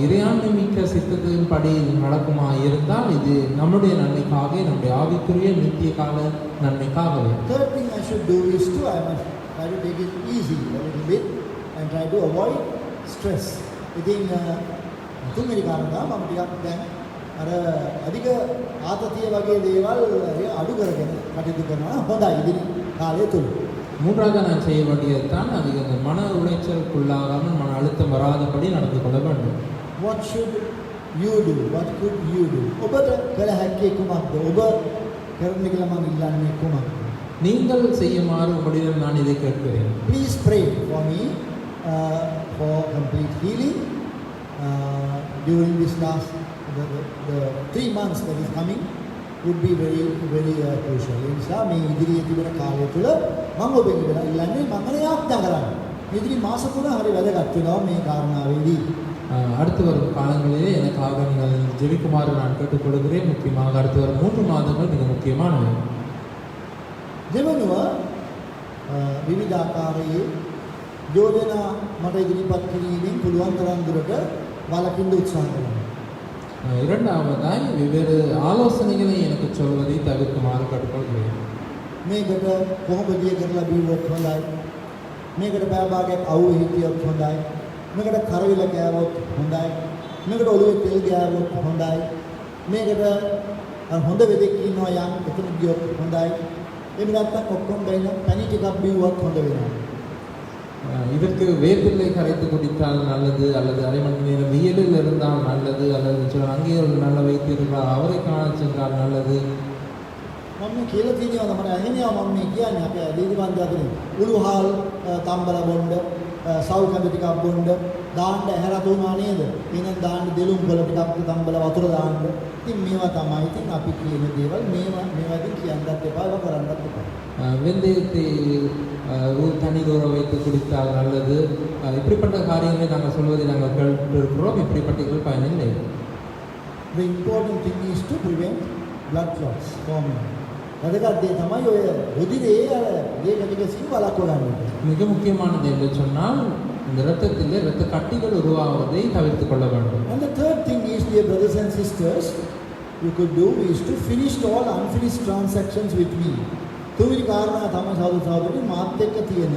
இறையாண்மை மிக்க சித்தத்தின் படி நடக்குமா இருந்தால் இது நம்முடைய நன்மைக்காக, நம்முடைய ஆவிக்குரிய நித்திய கால நன்மைக்காகவே. Third thing I should do is I must try to take it easy a little bit and try to avoid stress. ඉතින් තුන්වෙනි කාරණා මම ටිකක් දැන් අර අධික ආතතිය වගේ දේවල් අඩු කරගෙන කටයුතු කරනවා හොඳයි ඉදිරි කාලය තුල. மூன்றாவது நான் செய்ய வேண்டியதுதான் அது இந்த மன உளைச்சலுக்குள்ளாகாமல் மன அழுத்தம் வராதபடி நடந்து கொள்ள வேண்டும். What should you do? What could you do? ඔබට කළ හැක්කේ කුමක්ද? ඔබ කරන්න කියලා මම ඉල්ලන්නේ කුමක්ද? நீங்கள் செய்யுமாறு உங்களிடம் நான் இதை கேட்கிறேன். Please pray for me for complete healing during this last the 3 months that is coming would be very crucial. ඒ නිසා මේ ඉදිරියේ තිබෙන කාලය තුල මම ඔබෙන් ඉල්ලන්නේ මම යාඥා කරන්නේ. ඉදිරි මාස තුන හරි වැදගත් වෙනවා මේ කාරණාවේදී. அடுத்து வரும் காலங்களிலே எனக்காக நீங்கள் ஜெபிக்குமாறு நான் கேட்டுக்கொள்கிறேன். முக்கியமாக அடுத்து வரும் 3 மாதங்கள் மிக முக்கியமானவை. දෙවනුව විවිධාකාරයේ යෝජනා මට ඉදිරිපත් කිරීමෙන් පුළුවන් තරම් දුරට වළකින්න උත්සාහ කරනවා. இரண்டாவதாய் வெவ்வேறு ஆலோசனைகளை எனக்கு சொல்வதை தவிர்க்குமாறு கேட்டுக்கொள்கிறேன். මේකට කොහොමද දිය කරලා බිව්වොත් හොඳයි. මේකට බෑ භාගයක් අවුව හිටියොත් හොඳයි. මේකට කරවිල ගෑවොත් හොඳයි. මේකට ඔළුවේ තෙල් ගෑවොත් හොඳයි. මේකට හොඳ වෙදෙක් ඉන්නවා යම් එතන ගියොත් හොඳයි. එහෙම නැත්නම් ඔක්කොම බැින පැණි ටිකක් බිව්වත් හොඳ වෙනවා. இதற்கு வேப்பிள்ளை கரைத்து குடித்தால் நல்லது, அல்லது அரை மணி நேரம் வெயிலில் இருந்தால் நல்லது, அல்லது சில அங்கே ஒரு நல்ல வைத்திருக்கிறார் அவரை காண சென்றால் நல்லது. මම කියලා තියෙනවා තමයි ඇහෙනවා මම මේ කියන්නේ අපේ දීදි බන්දාගෙන උළුහාල් තම්බල බොන්න සවුල් කඳ ටිකක් බොන්න දාන්න ඇහැරතු වුණා නේද? එහෙනම් දාන්න දෙලුම් වල ටිකක් තම්බල වතුර දාන්න. ඉතින් මේවා තමයි ඉතින් අපි කියන දේවල් මේවා ඉතින් කියන්නත් එපා ඒවා කරන්නත් එපා. வெந்தயத்தை தண்ணீர் ஊற வைத்து குடித்தால் நல்லது. இப்படிப்பட்ட காரியங்களை நாங்கள் சொல்வதை நாங்கள் கேட்டிருக்கிறோம். இப்படிப்பட்ட பயனில்லை. The important thing is to prevent blood clots forming. වැදගත් දේ තමයි ඔය රුධිරයේ අර දේකට සිහි බලකෝ ගන්න. மிக முக்கியமானது என்று சொன்னால் இந்த இரத்தத்திலே இரத்த கட்டிகள் உருவாவதை தவிர்த்து கொள்ள வேண்டும். And the third thing is, dear brothers and sisters, you could do is to finish all unfinished transactions with me. තුන්වෙනි කාරණා තමයි සහෝදරයනි මාත් එක්ක තියෙන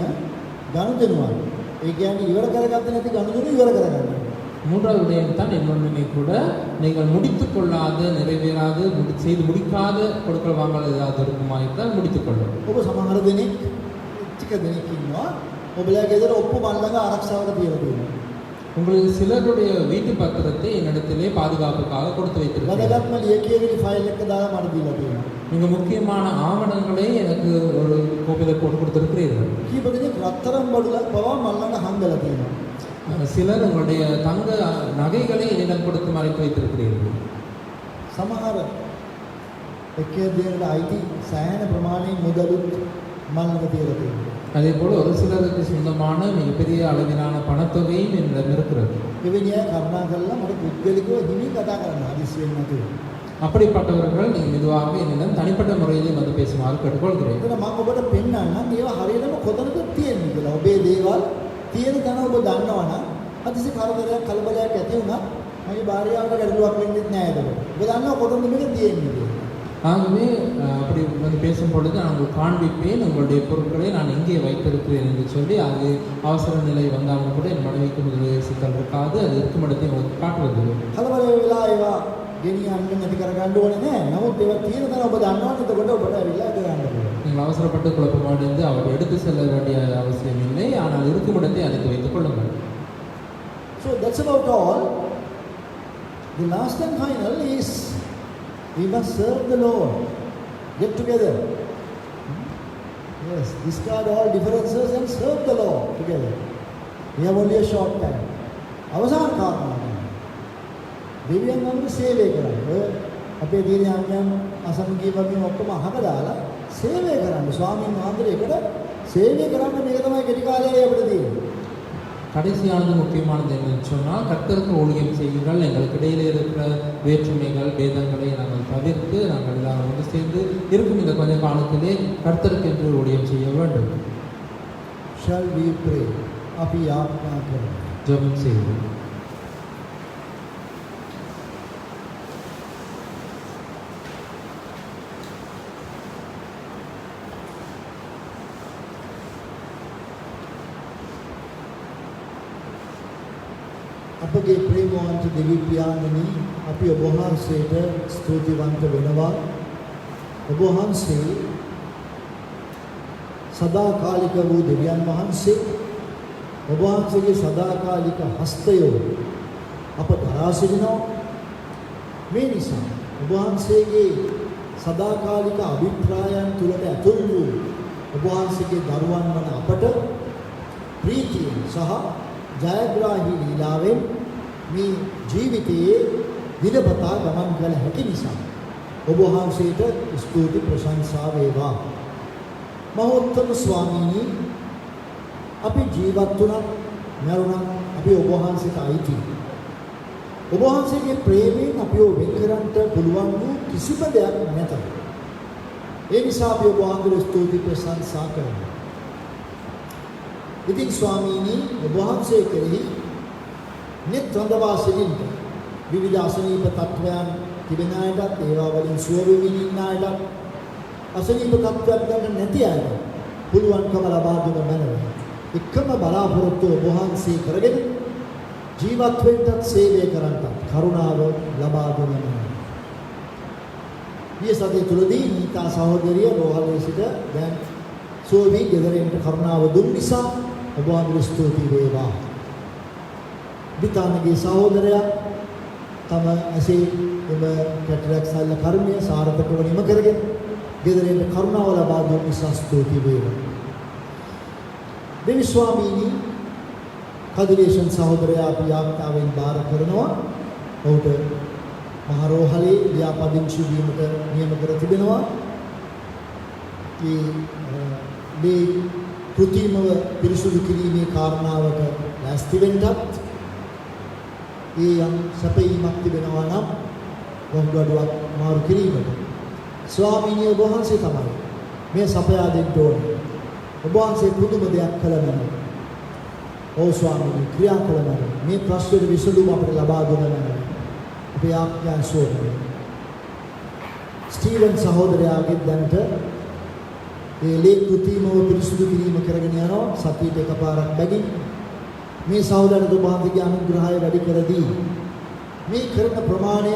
ගනුදෙනුවල්. ඒ කියන්නේ ඉවර කරගත්ත නැති ගනුදෙනු ඉවර කරගන්න. மூன்றாவது விடயம் தான் இன்னொன்றுமே கூட நீங்கள் முடித்துக் கொள்ளாத நிறைவேறாத செய்து முடிக்காத கொடுக்கல் வாங்கல் ஏதாவது இருக்குமா இருந்தால் முடித்துக் கொள்ளும். ඔබ සමහර දෙනෙක් ටික දෙනෙක් ඉන්නවා ඔබලා ගෙදර ඔප්පු මල්ලඟ ආරක්ෂාවට තියලා තියෙනවා. உங்களுக்கு சிலருடைய வீட்டு பத்திரத்தை என்னிடத்திலே பாதுகாப்புக்காக கொடுத்து வைத்திருக்கிறார்கள். වැදගත්ම ලියකියවිලි ෆයිල් එක දාලා මට දීලා තියෙනවා. மிக முக்கியமான ஆவணங்களை எனக்கு ஒரு கோப்பில் போட்டு கொடுத்திருக்கிறீர்கள். කීප දෙනෙක් රත්තරන් බඩුලක් පවා මල්ලඟ හංගලා තියෙනවා. சிலர் உங்களுடைய தங்க நகைகளை என்னிடம் கொடுத்து மறைத்து வைத்திருக்கிறீர்கள். සමහර එකේ දෙයකට අයිති සෑහෙන ප්‍රමාණයේ මුදලුත් මල්ලඟ තියලා තියෙනවා. அதே போல ஒரு சிலருக்கு சொந்தமான மிகப்பெரிய அளவிலான பணத்தொகையும் என்னிடம் இருக்கிறது. එවැනි අය කරුණා කරලා මට පුද්ගලිකව හිමින් කතා කරන්න හදිස්සියෙන් නැතුව. அப்படிப்பட்டவர்கள் நீங்கள் மெதுவாக என்னிடம் தனிப்பட்ட முறையிலே வந்து பேசுமாறு கேட்டுக்கொள்கிறேன். එතන මම ඔබට පෙන්නන්නම් ඒවා හරියටම කොතනද තියෙන්නේ කියලා. ඔබේ දේවල් තියෙන තැන ඔබ දන්නවනම් හදිසි කරදරයක් කලබලයක් ඇති වුණා මගේ භාර්යාවට ගැටලුවක් වෙන්නේ නැහැ එතකොට. ඔබ දන්නවා කොතනද මේක තියෙන්නේ කියලා. ஆகவே அப்படி வந்து பேசும் பொழுது நான் உங்களுக்கு காண்பிப்பேன் உங்களுடைய பொருட்களை நான் எங்கே வைத்திருக்கிறேன் என்று சொல்லி அது அவசர நிலை வந்தாலும் கூட என் மனைவிக்கு முதலில் சிக்கல் இருக்காது. அது இருக்கும் இடத்தை உங்களுக்கு காட்டுவது. කලබල වෙලා ඒවා ගෙනියන්න නැති කරගන්න ඕනේ නෑ. නමුත් ඒවා තියෙන තැන ඔබ දන්නවනේ එතකොට ඔබට ඇවිල්ලා ඒක ගන්න පුළුවන්. நீங்கள் அவசரப்பட்டு குழப்பமடைந்து அவர் எடுத்து செல்ல வேண்டிய அவசியம் இல்லை. ஆனால் இருக்கும் இடத்தை அழைத்து வைத்துக் கொள்ளுங்கள். So that's about all. The last and final is we must serve the Lord. Get together. Yes, discard all differences and serve the Lord together. We have only a short time. අවසාන කාරණා. දෙවියන් වහන්සේ සේවය කරන්න. අපේ දිනයන්යන් අසංකීය වගේ ඔක්කොම අහක දාලා සේවය කරන්න. ස්වාමීන් වහන්සේකට සේවය කරන්න මේක තමයි කෙටි කාලයේ අපිට තියෙන්නේ. கடைசியானது முக்கியமானது என்னன்னு சொன்னால் கர்த்தருக்கு ஊழியம் செய்யுங்கள். எங்களுக்கு இடையிலே இருக்கிற வேற்றுமைகள் பேதங்களை நாங்கள் தவிர்த்து நாங்கள் எல்லாம் ஒன்று சேர்ந்து இருக்கும் இந்த கொஞ்ச காலத்திலே கர்த்தருக்கு என்று ஊழியம் செய்ய வேண்டும். Shall we pray? අපි යාඥා කරමු. ஜெபம் செய்வோம். අපගේ ප්‍රේමවන්ත දෙවි පියාණනි අපි ඔබ වහන්සේට ස්තුතිවන්ත වෙනවා. ඔබ වහන්සේ සදාකාලික වූ දෙවියන් වහන්සේ, ඔබ වහන්සේගේ සදාකාලික හස්තය අප දරා සිටිනවා. මේ නිසා ඔබ වහන්සේගේ සදාකාලික අභිප්‍රායන් තුළට ඇතුල් වූ ඔබ වහන්සේගේ දරුවන් වන අපට ප්‍රීතියෙන් සහ ජයග්‍රාහී ලීලාවෙන් මේ ජීවිතයේ දිනපතා ගමන් කළ හැකි නිසා ඔබ වහන්සේට ස්තුති ප්‍රශංසා වේවා. මහෝත්තම ස්වාමීනි, අපි ජීවත් වුණත් මරුණත් අපි ඔබ වහන්සේට අයිතියි. ඔබ වහන්සේගේ ප්‍රේමයෙන් අපිව වෙන් කරන්නට පුළුවන් වූ කිසිම දෙයක් නැත. ඒ නිසා අපි ඔබ වහන්සේට ස්තුති ප්‍රශංසා කරනවා. ඉතින් ස්වාමීනි, ඔබ වහන්සේ කෙරෙහි net රඳවා සිටින්න විවිධ අසනීප තත්වයන් තිබෙන අයටත්, ඒවා වලින් සුව වෙමින් ඉන්න අයටත්, අසනීප තත්ත්වයක් ගන්න නැති අයට පුළුවන්කම ලබා දුන මැනව. එකම බලාපොරොත්තුව ඔබ වහන්සේ කරගෙන ජීවත් වෙන්නත් සේවය කරන්නත් කරුණාව ලබා දුන මැනව. මේ සතිය තුලදී නීතා සහෝදරිය රෝහලේ සිට දැන් සෝවි ගෙදරින්ට කරුණාව දුන් නිසා ඔබ වහන්සේට ස්තුති වේවා. බිතානගේ සහෝදරයා තම ඇසේ එම කැටරක් සල්ල කර්මය සාර්ථකව නිම කරගෙන ගෙදරින්ට කරුණාව ලබා දුන් නිසා ස්තුති වේවා. දෙවි ස්වාමීනි, කදිරේෂන් සහෝදරයා අපි යාත්‍රාවෙන් බාර කරනවා. ඔහුට මහරෝහලේ ලියාපදිංචි වීමට නියම කර තිබෙනවා. මේ කෘතිමව පිරිසුදු කිරීමේ කාරණාවට ලැස්ති වෙන්නත් ඒ යම් සැපයීමක් තිබෙනවා නම් වහුඩුවක් මාරු කිරීමට ස්වාමීනි ඔබ වහන්සේ තමයි මේ සපයා දෙන්න ඕනේ. ඔබ වහන්සේ පුදුම දෙයක් කළා. ඔව් ස්වාමීනි, ක්‍රියා කළා. මේ ප්‍රශ්නෙට විසඳුම අපිට ලබා දුන්නා. අපේ ආඥා සෝදන ස්ටීවන් සහෝදරයාගේ දැනට ඒ ලේඛ කෘතිමව පිරිසුදු කිරීම කරගෙන යනවා. සතියට එකපාරක් බැගින් මේ සහෝදරට ඔබ වහන්සේගේ අනුග්‍රහය වැඩි කර දී මේ කරන ප්‍රමාණය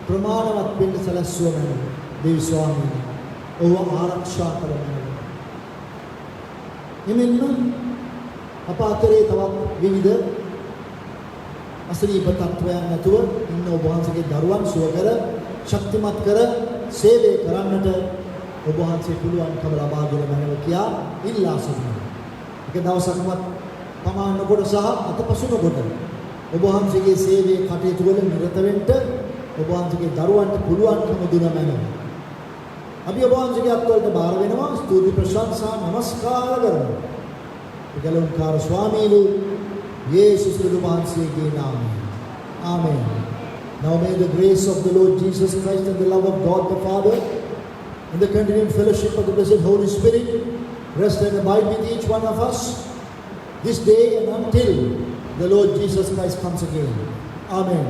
ප්‍රමාණවත් වෙන්න සැලැස්සුවම දේව ස්වාමීනි ඔව ආරක්ෂා කරගන්න. එමෙන්න අප අතරේ තවත් විවිධ අසනීප තත්වයන් නැතුව ඉන්න ඔබ වහන්සේගේ දරුවන් සුව කර ශක්තිමත් කර සේවය කරන්නට ඔබ වහන්සේ පුළුවන්කම ලබා දෙන මැනව කියා ඉල්ලා සිටිනවා. එක දවසක්වත් පමාන කොට සහ අතපසු නොකොට ඔබ වහන්සේගේ සේවයේ කටයුතු වල නිරත වෙන්න ඔබ වහන්සේගේ දරුවන්ට පුළුවන්කම දුන මැනව. අපි ඔබ වහන්සේගේ අත්වලට බාර වෙනවා. ස්තුති ප්‍රශංසා නමස්කාර කරනවා. ගලුන්කාර ස්වාමීනි යේසුස් වහන්සේගේ නාමයෙන්. ආමෙන්. Now may the grace of the Lord Jesus Christ and the love of God the Father and the continuing fellowship of the blessed Holy Spirit rest and abide with each one of us this day and until the Lord Jesus Christ comes again. Amen.